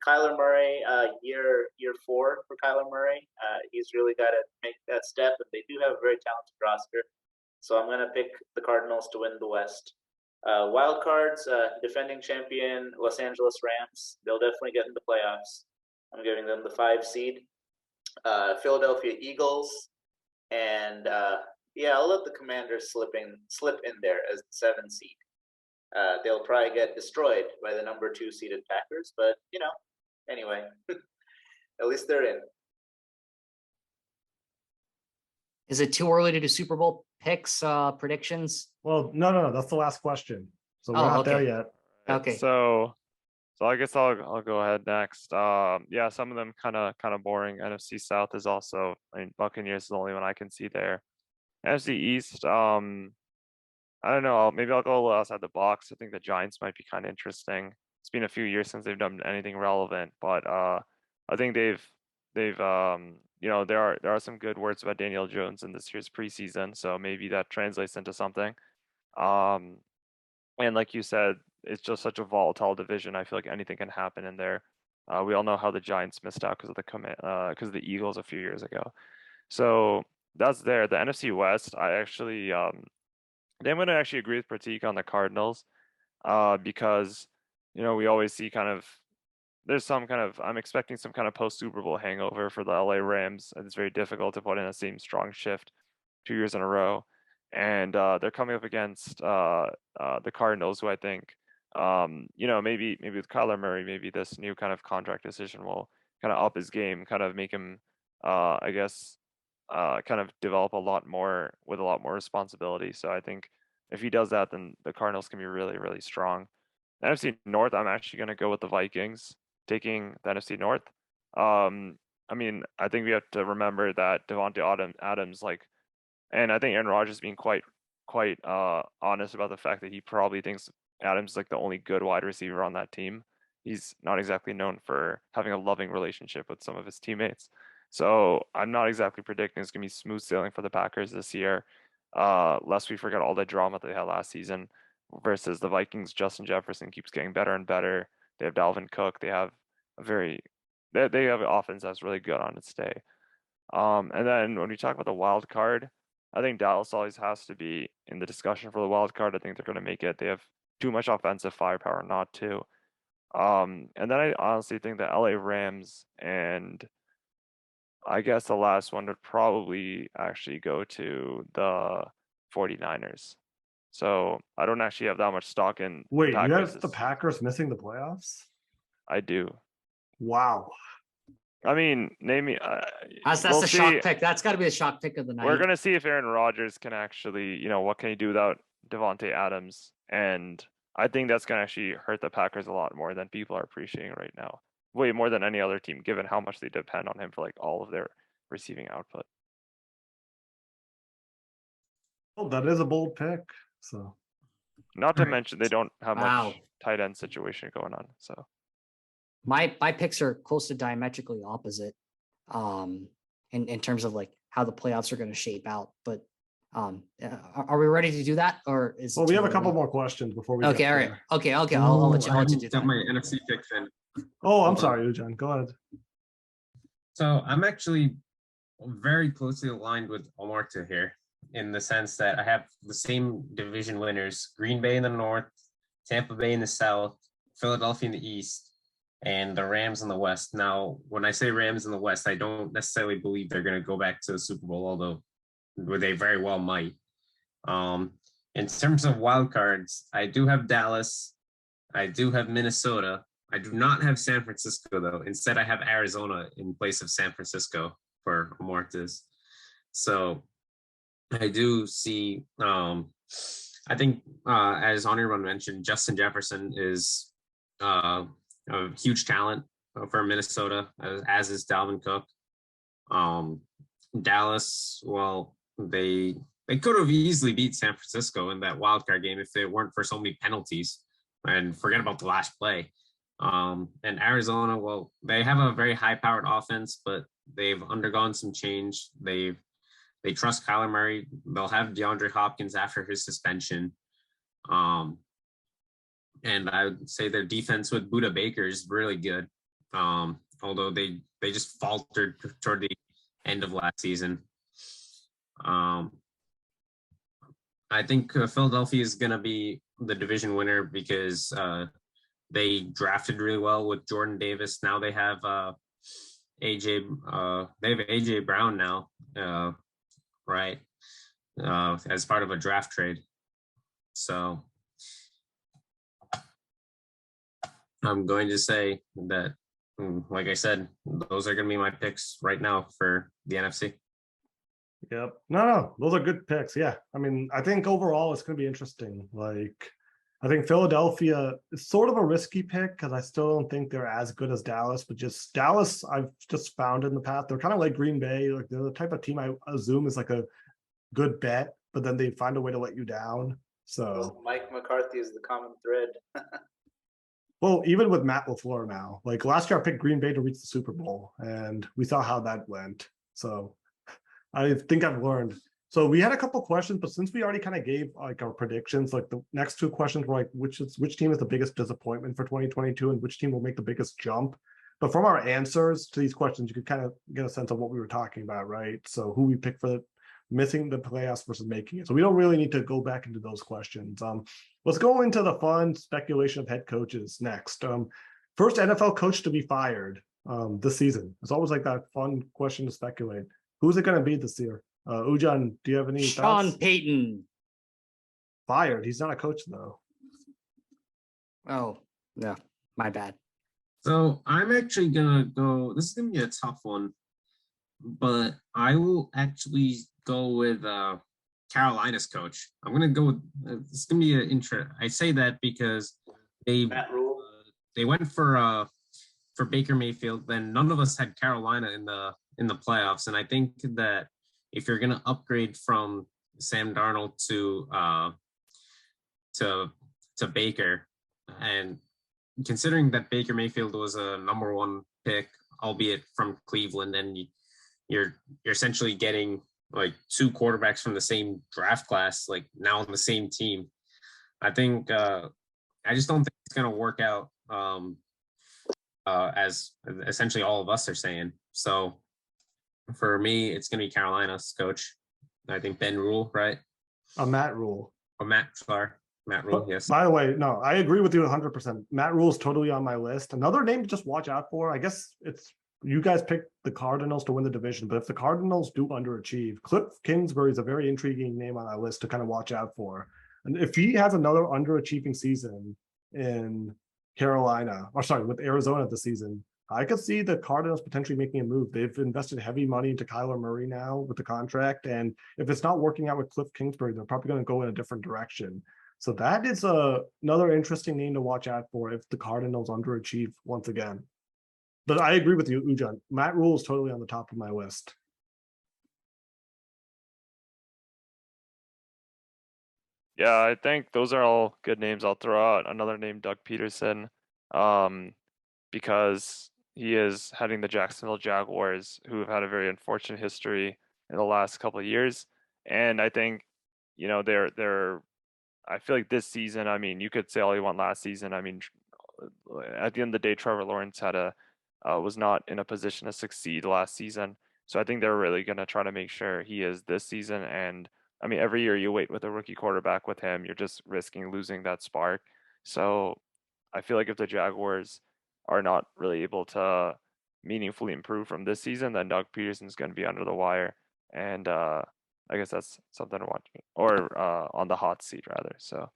Kyler Murray, year 4 for Kyler Murray. He's really got to make that step, and they do have a very talented roster. So I'm going to pick the Cardinals to win the West. Wild cards, defending champion Los Angeles Rams. They'll definitely get in the playoffs. I'm giving them the 5 seed. Philadelphia Eagles, and I'll let the Commanders slip in there as the 7 seed. They'll probably get destroyed by the number 2 seeded Packers, but anyway, at least they're in. Is it too early to do Super Bowl picks, predictions? Well, no. That's the last question. So we're not there yet. Okay. So I guess I'll go ahead next. Some of them kind of boring. NFC South is also, I mean, Buccaneers is the only one I can see there. NFC East, I don't know. Maybe I'll go a little outside the box. I think the Giants might be kind of interesting. It's been a few years since they've done anything relevant, but I think they've there are some good words about Daniel Jones in this year's preseason, so maybe that translates into something. And like you said, it's just such a volatile division. I feel like anything can happen in there. We all know how the Giants missed out because of because of the Eagles a few years ago. So that's there. The NFC West, I'm going to actually agree with Pratik on the Cardinals, because we always see I'm expecting some kind of post Super Bowl hangover for the LA Rams. It's very difficult to put in the same strong shift 2 years in a row, and they're coming up against the Cardinals, who I think, maybe with Kyler Murray, maybe this new kind of contract decision will kind of up his game, kind of make him, I guess, kind of develop a lot more responsibility. So I think if he does that, then the Cardinals can be really, really strong. NFC North, I'm actually going to go with the Vikings taking the NFC North. I think we have to remember that Devontae Adams, and I think Aaron Rodgers being quite honest about the fact that he probably thinks Adams is like the only good wide receiver on that team. He's not exactly known for having a loving relationship with some of his teammates. So I'm not exactly predicting it's going to be smooth sailing for the Packers this year, lest we forget all the drama that they had last season versus the Vikings. Justin Jefferson keeps getting better and better. They have Dalvin Cook. They have they have an offense that's really good on its day. And then when we talk about the wild card, I think Dallas always has to be in the discussion for the wild card. I think they're going to make it. They have too much offensive firepower not to. And then I honestly think the LA Rams, and I guess the last one would probably actually go to the 49ers. So I don't actually have that much stock in Wait, you Packers. have the Packers missing the playoffs? I do. Wow. I mean, name me. That's we'll the see. shock pick. That's got to be the shock pick of the night. We're gonna see if Aaron Rodgers can actually, what can he do without Devontae Adams? And I think that's gonna actually hurt the Packers a lot more than people are appreciating right now. Way more than any other team, given how much they depend on him for like all of their receiving output. Well, that is a bold pick. So Not to Right. mention they don't have Wow. much tight end situation going on. So My picks are close to diametrically opposite, in terms of like how the playoffs are going to shape out. But are we ready to do that, or is? well, it we too have a couple early? more questions before we Okay, get all right. there. Okay. I'll let you. I I'll let you haven't do done that. my NFC picks in. Oh, I'm Hold on. sorry, Eugene. Go ahead. So I'm actually very closely aligned with Omarta here in the sense that I have the same division winners: Green Bay in the North, Tampa Bay in the South, Philadelphia in the East, and the Rams in the West. Now, when I say Rams in the West, I don't necessarily believe they're going to go back to the Super Bowl, although they very well might. In terms of wild cards, I do have Dallas. I do have Minnesota. I do not have San Francisco, though. Instead, I have Arizona in place of San Francisco for Martes. So I do see, I think, as Anirban mentioned, Justin Jefferson is a huge talent for Minnesota, as is Dalvin Cook. Dallas, well, they could have easily beat San Francisco in that wild card game if they weren't for so many penalties. And forget about the last play. And Arizona, well, they have a very high-powered offense, but they've undergone some change. They trust Kyler Murray. They'll have DeAndre Hopkins after his suspension. And I would say their defense with Budda Baker is really good. Although they just faltered toward the end of last season. I think Philadelphia is going to be the division winner because they drafted really well with Jordan Davis. Now they have AJ Brown now, right? As part of a draft trade. So I'm going to say that, like I said, those are going to be my picks right now for the NFC. Yep. No, those are good picks. Yeah. I mean, I think overall it's going to be interesting. Like, I think Philadelphia is sort of a risky pick because I still don't think they're as good as Dallas, but just Dallas, I've just found in the past, they're kind of like Green Bay. Like, they're the type of team I assume is like a good bet, but then they find a way to let you down. So Mike McCarthy is the common thread. well, even with Matt LaFleur now, like last year I picked Green Bay to reach the Super Bowl and we saw how that went. So I think I've learned. So we had a couple questions, but since we already kind of gave like our predictions, like the next two questions were like, which team is the biggest disappointment for 2022 and which team will make the biggest jump? But from our answers to these questions, you could kind of get a sense of what we were talking about, right? So who we picked for missing the playoffs versus making it. So we don't really need to go back into those questions. Let's go into the fun speculation of head coaches next. First NFL coach to be fired this season. It's always like that fun question to speculate. Who's it going to be this year? Ujan, do you have any Sean thoughts? Payton. Fired. He's not a coach though. Oh, yeah, my bad. So I'm actually gonna go. This is gonna be a tough one, but I will actually go with Carolina's coach. I'm gonna go with. It's gonna be an intro. I say that because Matt Rule. they went for Baker Mayfield. Then none of us had Carolina in the playoffs, and I think that if you're gonna upgrade from Sam Darnold to Baker, and considering that Baker Mayfield was a number 1 pick, albeit from Cleveland, and you're essentially getting like 2 quarterbacks from the same draft class, like now on the same team. I think I just don't think it's gonna work out as essentially all of us are saying. So for me, it's gonna be Carolina's coach. I think Ben Rule, right? Matt Rule. Or Matt Rule, yes. By the way, no, I agree with you 100%. Matt Rule is totally on my list. Another name to just watch out for. I guess it's you guys picked the Cardinals to win the division, but if the Cardinals do underachieve, Cliff Kingsbury is a very intriguing name on that list to kind of watch out for. And if he has another underachieving season in Carolina, or sorry, with Arizona this season, I could see the Cardinals potentially making a move. They've invested heavy money into Kyler Murray now with the contract, and if it's not working out with Cliff Kingsbury, they're probably going to go in a different direction. So that is another interesting name to watch out for if the Cardinals underachieve once again. But I agree with you, Ujan. Matt Rule is totally on the top of my list. Yeah, I think those are all good names. I'll throw out another name, Doug Peterson, because he is heading the Jacksonville Jaguars, who have had a very unfortunate history in the last couple of years. And I think, they're I feel like this season, I mean, you could say all you want last season. I mean, at the end of the day, Trevor Lawrence was not in a position to succeed last season. So I think they're really going to try to make sure he is this season. And I mean, every year you wait with a rookie quarterback with him, you're just risking losing that spark. So I feel like if the Jaguars are not really able to meaningfully improve from this season, then Doug Peterson's going to be under the wire. And I guess that's something to watch, or on the hot seat rather. So.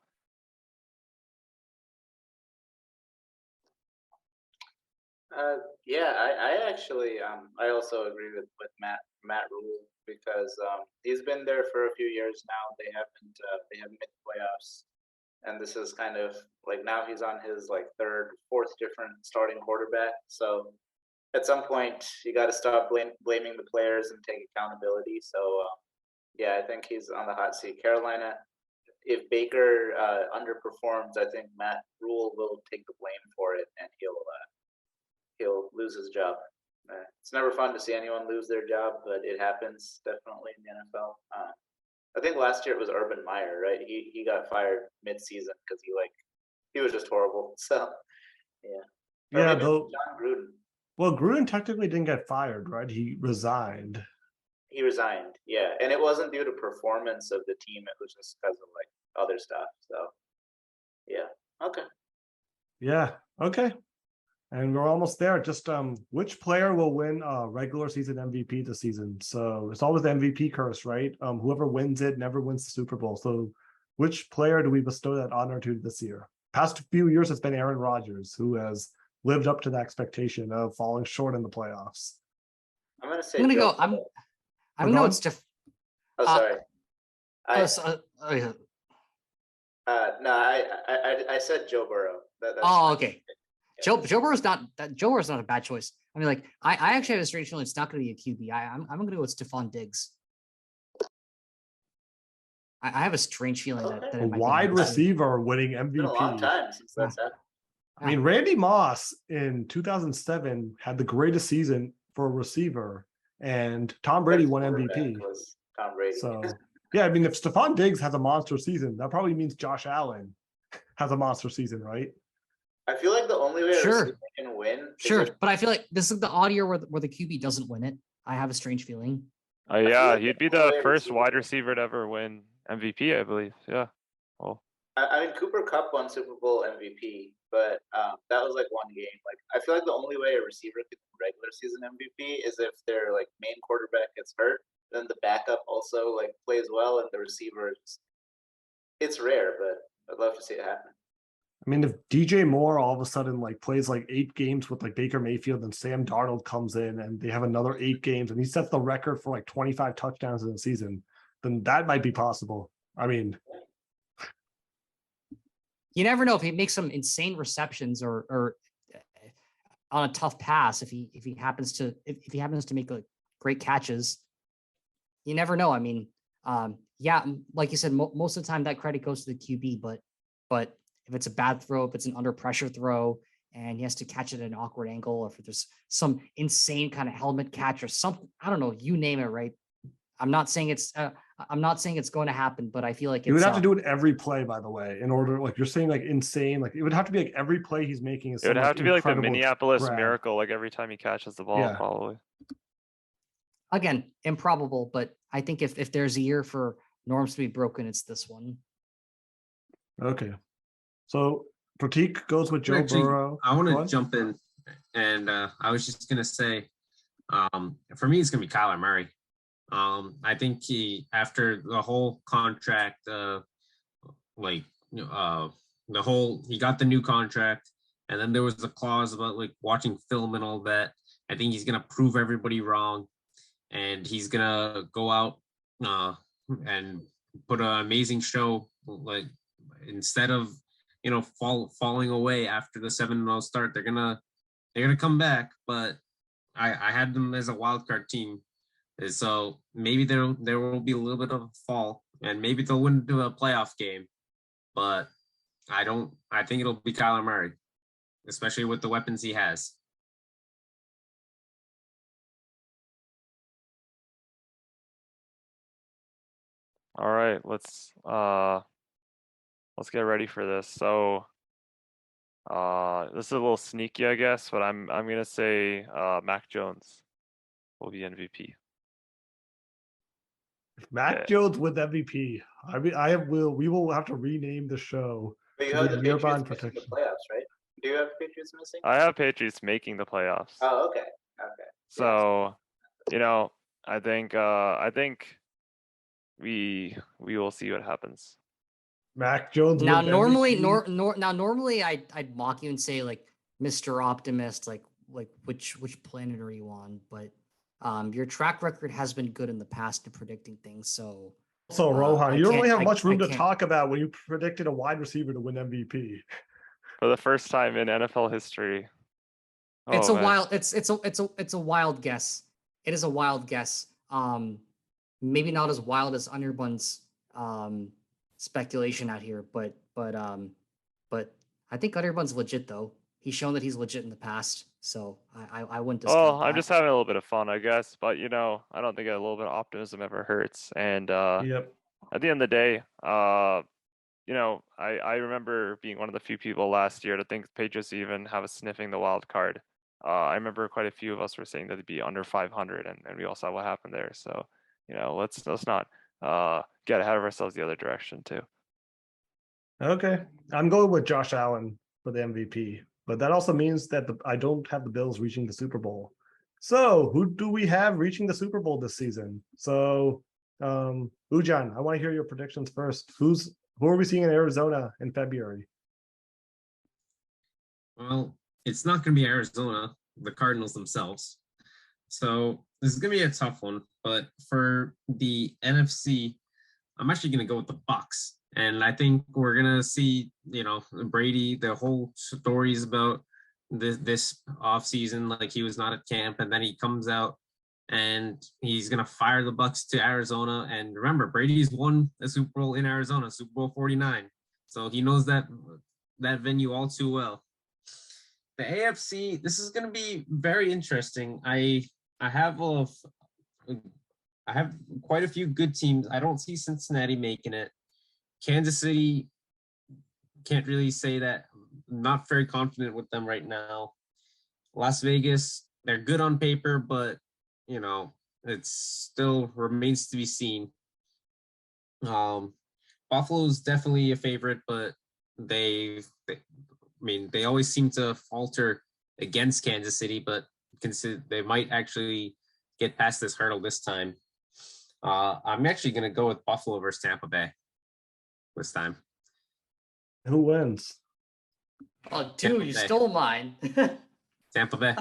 Yeah, I actually I also agree with Matt Rule because he's been there for a few years now. They haven't made the playoffs, and this is kind of like now he's on his like 3rd, 4th different starting quarterback. So at some point you got to stop blaming the players and take accountability. So yeah, I think he's on the hot seat. Carolina, if Baker underperforms, I think Matt Rule will take the blame for it, and he'll lose his job. It's never fun to see anyone lose their job, but it happens definitely in the NFL. I think last year it was Urban Meyer, right? He got fired mid-season because he was just horrible. So yeah. Yeah, John Gruden. Well, Gruden technically didn't get fired, right? He resigned. He resigned, yeah, and it wasn't due to performance of the team. It was just because of like other stuff. So yeah, okay. Yeah, okay. And we're almost there. Just which player will win regular season MVP this season? So it's always the MVP curse, right? Whoever wins it never wins the Super Bowl. So which player do we bestow that honor to this year? Past few years, it's been Aaron Rodgers, who has lived up to the expectation of falling short in the playoffs. I'm gonna say. I'm gonna go. I'm going to. Oh, sorry. No, I said Joe Burrow. Oh, okay. Yeah. Joe Burrow's not a bad choice. I mean, like I actually have a strange feeling it's not going to be a QB. I'm going to go with Stephon Diggs. I have a strange feeling that a wide receiver winning MVP. It's been a long time since that's happened. I mean, Randy Moss in 2007 had the greatest season for a receiver, and Tom Brady won MVP. Tom Brady. So Yeah, I mean, if Stephon Diggs has a monster season, that probably means Josh Allen has a monster season, right? I feel like the only way a Sure. receiver can win is Sure, if but I feel like this is the odd year where the QB doesn't win it. I have a strange feeling. Yeah, like he'd be the only the way a first receiver wide can- receiver to ever win MVP, I believe. Yeah. Well, I mean, Cooper Kupp won Super Bowl MVP, but that was like one game. Like, I feel like the only way a receiver can win regular season MVP is if their like main quarterback gets hurt, then the backup also like plays well, and the receiver. It's rare, but I'd love to see it happen. I mean, if DJ Moore all of a sudden like plays like 8 games with like Baker Mayfield and Sam Darnold comes in and they have another 8 games and he sets the record for like 25 touchdowns in a season, then that might be possible. I mean, You never know if he makes some insane receptions or on a tough pass if he happens to if he happens to make like great catches. You never know. I mean, yeah, like you said, most of the time that credit goes to the QB, but if it's a bad throw, if it's an under pressure throw, and he has to catch it at an awkward angle, or if there's some insane kind of helmet catch or something, I don't know, you name it, right? I'm not saying it's going to happen, but I feel like you would it's have to do it every play, by the way, in order, like you're saying, like insane. Like it would have to be like every play he's making is it would some, have to be like the incredible Minneapolis grab. Miracle, like every time he catches the ball, Yeah. probably. again improbable, but I think if there's a year for norms to be broken, it's this one. Okay. So Pratik goes with Joe Actually, Burrow. I want Go to on. jump in, and I was just gonna say, for me, it's gonna be Kyler Murray. I think he, after the whole contract, he got the new contract, and then there was the clause about like watching film and all that. I think he's gonna prove everybody wrong, and he's gonna go out and put an amazing show. Like instead of falling away after the 7-0 start, they're gonna come back. But I had them as a wild card team. So maybe there will be a little bit of a fall, and maybe they'll win into a playoff game. But I think it'll be Kyler Murray, especially with the weapons he has. All right, let's get ready for this. So this is a little sneaky, I guess, but I'm gonna say Mac Jones will be MVP. Mac Jones with MVP. I mean, we will have to rename the show. But you to have the the Nearby Patriots missing the protection. playoffs, right? Do you have Patriots missing? I have Patriots making the playoffs. Oh, okay. Okay. So, I think we will see what happens. Mac Jones. Now with normally MVP. normally I'd mock you and say like Mr. Optimist, like which planet are you on? But your track record has been good in the past in predicting things. So Rohan, you don't really have much room to can't- talk about when you predicted a wide receiver to win MVP. For the first time in NFL history. It's Oh, a man. wild it's a wild guess. It is a wild guess. Maybe not as wild as Underbun's speculation out here, but I think Underbun's legit though. He's shown that he's legit in the past, so I wouldn't discount Well, I'm that. just having a little bit of fun, I guess. But I don't think a little bit of optimism ever hurts. And Yep. at the end of the day, I remember being one of the few people last year to think the Patriots even have a sniffing the wild card. I remember quite a few of us were saying that it'd be under 500, and we all saw what happened there. So, let's not get ahead of ourselves the other direction too. Okay. I'm going with Josh Allen for the MVP, but that also means that I don't have the Bills reaching the Super Bowl. So who do we have reaching the Super Bowl this season? So, Ujan, I want to hear your predictions first. Who are we seeing in Arizona in February? Well, it's not going to be Arizona, the Cardinals themselves. So this is going to be a tough one. But for the NFC, I'm actually going to go with the Bucs. And I think we're going to see, Brady, the whole stories about this offseason, like he was not at camp, and then he comes out and he's going to fire the Bucs to Arizona. And remember, Brady's won the Super Bowl in Arizona, Super Bowl 49. So he knows that venue all too well. The AFC, this is going to be very interesting. I have I have quite a few good teams. I don't see Cincinnati making it. Kansas City, can't really say that. I'm not very confident with them right now. Las Vegas, they're good on paper, but you know, it still remains to be seen. Buffalo's definitely a favorite, but they always seem to falter against Kansas City, but consider they might actually get past this hurdle this time. I'm actually going to go with Buffalo versus Tampa Bay this time. Who wins? Oh, Tampa dude, you Bay. stole mine. Tampa Bay.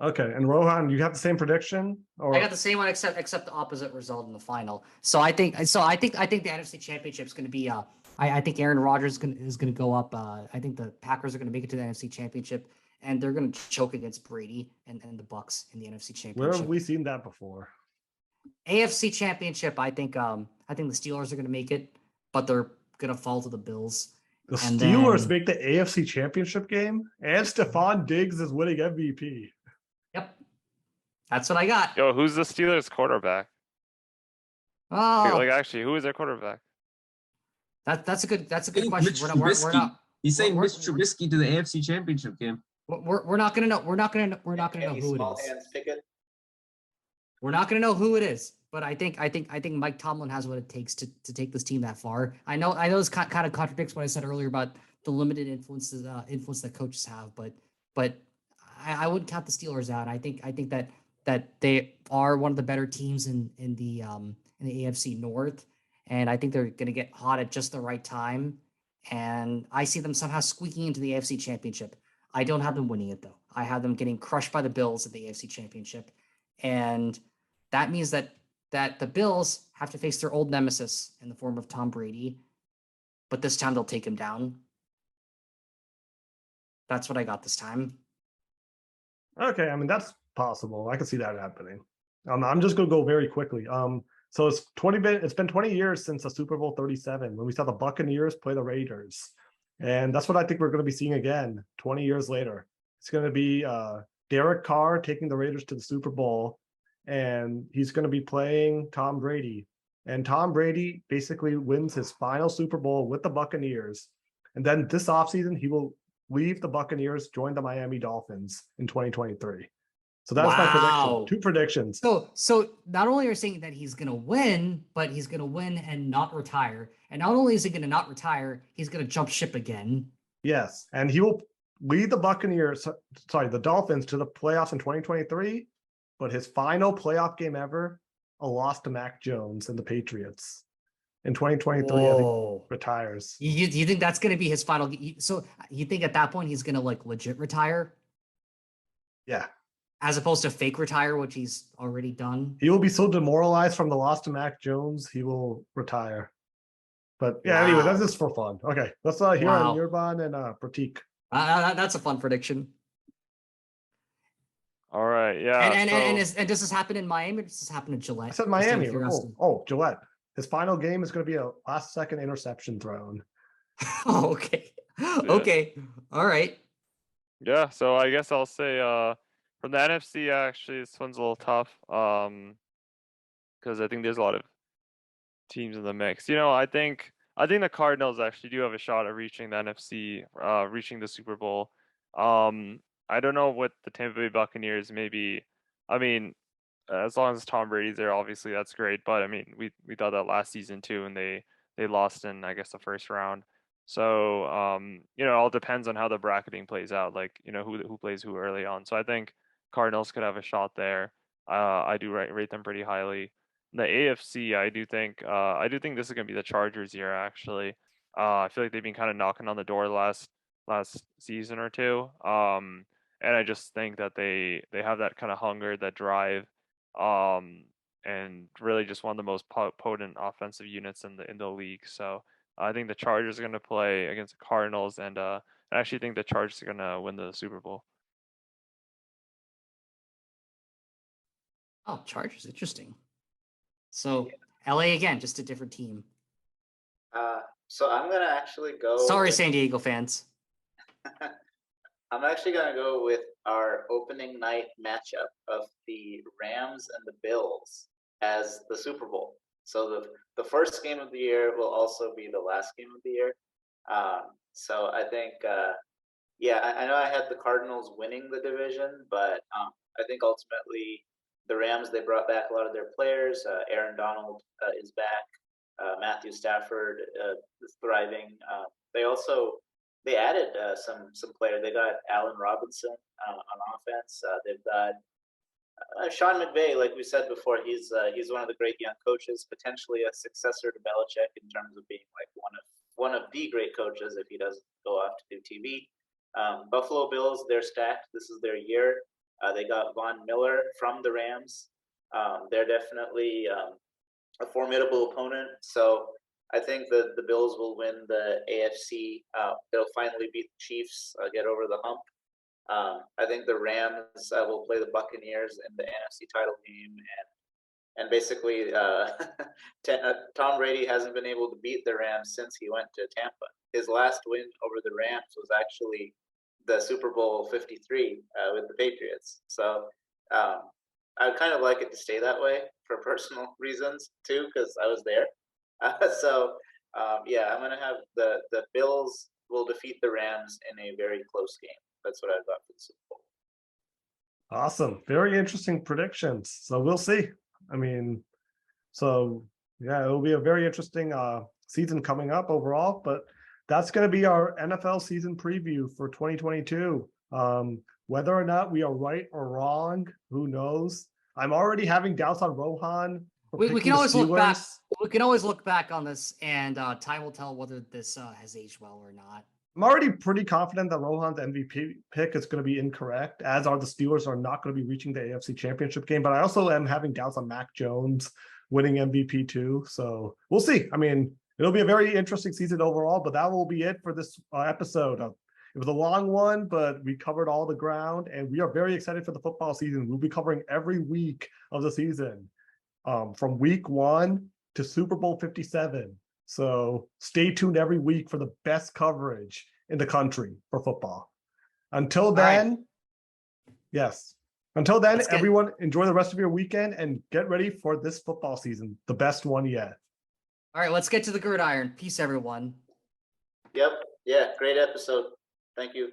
Okay, and Rohan, you have the same prediction? Or I got the same one except the opposite result in the final. So I think the NFC Championship is going to be. I think Aaron Rodgers is going to go up. I think the Packers are going to make it to the NFC Championship, and they're going to choke against Brady and the Bucks in the NFC Championship. where have we seen that before? AFC Championship, I think the Steelers are going to make it, but they're going to fall to the Bills. The And Steelers then- make the AFC Championship game, and Stephon Diggs is winning MVP. Yep, that's what I got. Yo, who's the Steelers quarterback? Oh, Like, actually, who is their quarterback? that's a good Think question. Mitch We're Trubisky. not He's saying we're- Mitch Trubisky to the AFC Championship game. we're not gonna know. We're not gonna know Any who it small is. hands ticket? We're not going to know who it is, but I think Mike Tomlin has what it takes to take this team that far. I know this kind of contradicts what I said earlier about the limited influence that coaches have, but I wouldn't count the Steelers out. I think that they are one of the better teams in the AFC North, and I think they're going to get hot at just the right time. And I see them somehow squeaking into the AFC Championship. I don't have them winning it though. I have them getting crushed by the Bills at the AFC Championship. And that means that the Bills have to face their old nemesis in the form of Tom Brady, but this time they'll take him down. That's what I got this time. Okay, I mean that's possible. I can see that happening. I'm just gonna go very quickly. So it's been 20 years since the Super Bowl 37 when we saw the Buccaneers play the Raiders, and that's what I think we're going to be seeing again 20 years later. It's going to be Derek Carr taking the Raiders to the Super Bowl, and he's going to be playing Tom Brady. And Tom Brady basically wins his final Super Bowl with the Buccaneers. And then this offseason, he will leave the Buccaneers, join the Miami Dolphins in 2023. So that's my Wow. prediction. 2 predictions. So not only are you saying that he's going to win, but he's going to win and not retire. And not only is he going to not retire, he's going to jump ship again. Yes. And he will lead the Dolphins to the playoffs in 2023. But his final playoff game ever, a loss to Mac Jones and the Patriots. In 2023, I think Whoa. retires. You think that's going to be his final? So you think at that point he's going to like legit retire? Yeah. As opposed to fake retire, which he's already done. He will be so demoralized from the loss to Mac Jones, he will retire. But yeah, anyway, that's just for fun. Okay, let's hear on Nirban and Pratik. That's a fun prediction. All right, yeah. And does this happen in Miami or does this happen in Gillette? I said Just out of Miami. curiosity. Gillette. His final game is going to be a last-second interception thrown. Oh, okay. Okay. All right. Yeah, so I guess I'll say from the NFC, actually, this one's a little tough because I think there's a lot of teams in the mix. I think the Cardinals actually do have a shot at reaching the NFC, reaching the Super Bowl. I don't know what the Tampa Bay Buccaneers maybe. I mean, as long as Tom Brady's there, obviously that's great. But I mean, we thought that last season too, and they lost in, I guess, the first round. So it all depends on how the bracketing plays out. Like who plays who early on. So I think Cardinals could have a shot there. I do rate them pretty highly. The AFC, I do think this is gonna be the Chargers year. Actually, I feel like they've been kind of knocking on the door last season or two. And I just think that they have that kind of hunger, that drive, and really just one of the most potent offensive units in the league. So I think the Chargers are going to play against the Cardinals, and I actually think the Chargers are going to win the Super Bowl. Oh, Chargers, interesting. So LA again, just a different team. So I'm gonna actually go. Sorry, San Diego fans. I'm actually gonna go with our opening night matchup of the Rams and the Bills. as the Super Bowl. So the first game of the year will also be the last game of the year. So I think, yeah, I know I had the Cardinals winning the division, but I think ultimately the Rams, they brought back a lot of their players. Aaron Donald is back. Matthew Stafford is thriving. They added some players. They got Allen Robinson on offense. They've got Sean McVay, like we said before, he's one of the great young coaches, potentially a successor to Belichick in terms of being like one of the great coaches if he doesn't go off to do TV. Buffalo Bills, they're stacked. This is their year. They got Von Miller from the Rams. They're definitely a formidable opponent. So I think that the Bills will win the AFC. They'll finally beat the Chiefs, get over the hump. I think the Rams will play the Buccaneers in the NFC title game, and basically Tom Brady hasn't been able to beat the Rams since he went to Tampa. His last win over the Rams was actually the Super Bowl 53 with the Patriots. So I'd kind of like it to stay that way for personal reasons too, because I was there. Yeah, I'm gonna have the Bills will defeat the Rams in a very close game. That's what I've got for the Super Bowl. Awesome. Very interesting predictions. So we'll see. I mean, so yeah, it'll be a very interesting season coming up overall, but that's going to be our NFL season preview for 2022. Whether or not we are right or wrong, who knows? I'm already having doubts on Rohan. We can always look back. We can always look back on this, and time will tell whether this has aged well or not. I'm already pretty confident that Rohan's MVP pick is going to be incorrect, as are the Steelers are not going to be reaching the AFC Championship game. But I also am having doubts on Mac Jones winning MVP too. So we'll see. I mean, it'll be a very interesting season overall, but that will be it for this episode. It was a long one, but we covered all the ground, and we are very excited for the football season. We'll be covering every week of the season, from week 1 to Super Bowl 57. So stay tuned every week for the best coverage in the country for football. Until then, yes. Until then, everyone enjoy the rest of your weekend and get ready for this football season, the best one yet. All right, let's get to the gridiron. Peace, everyone. Yep. Yeah, great episode. Thank you.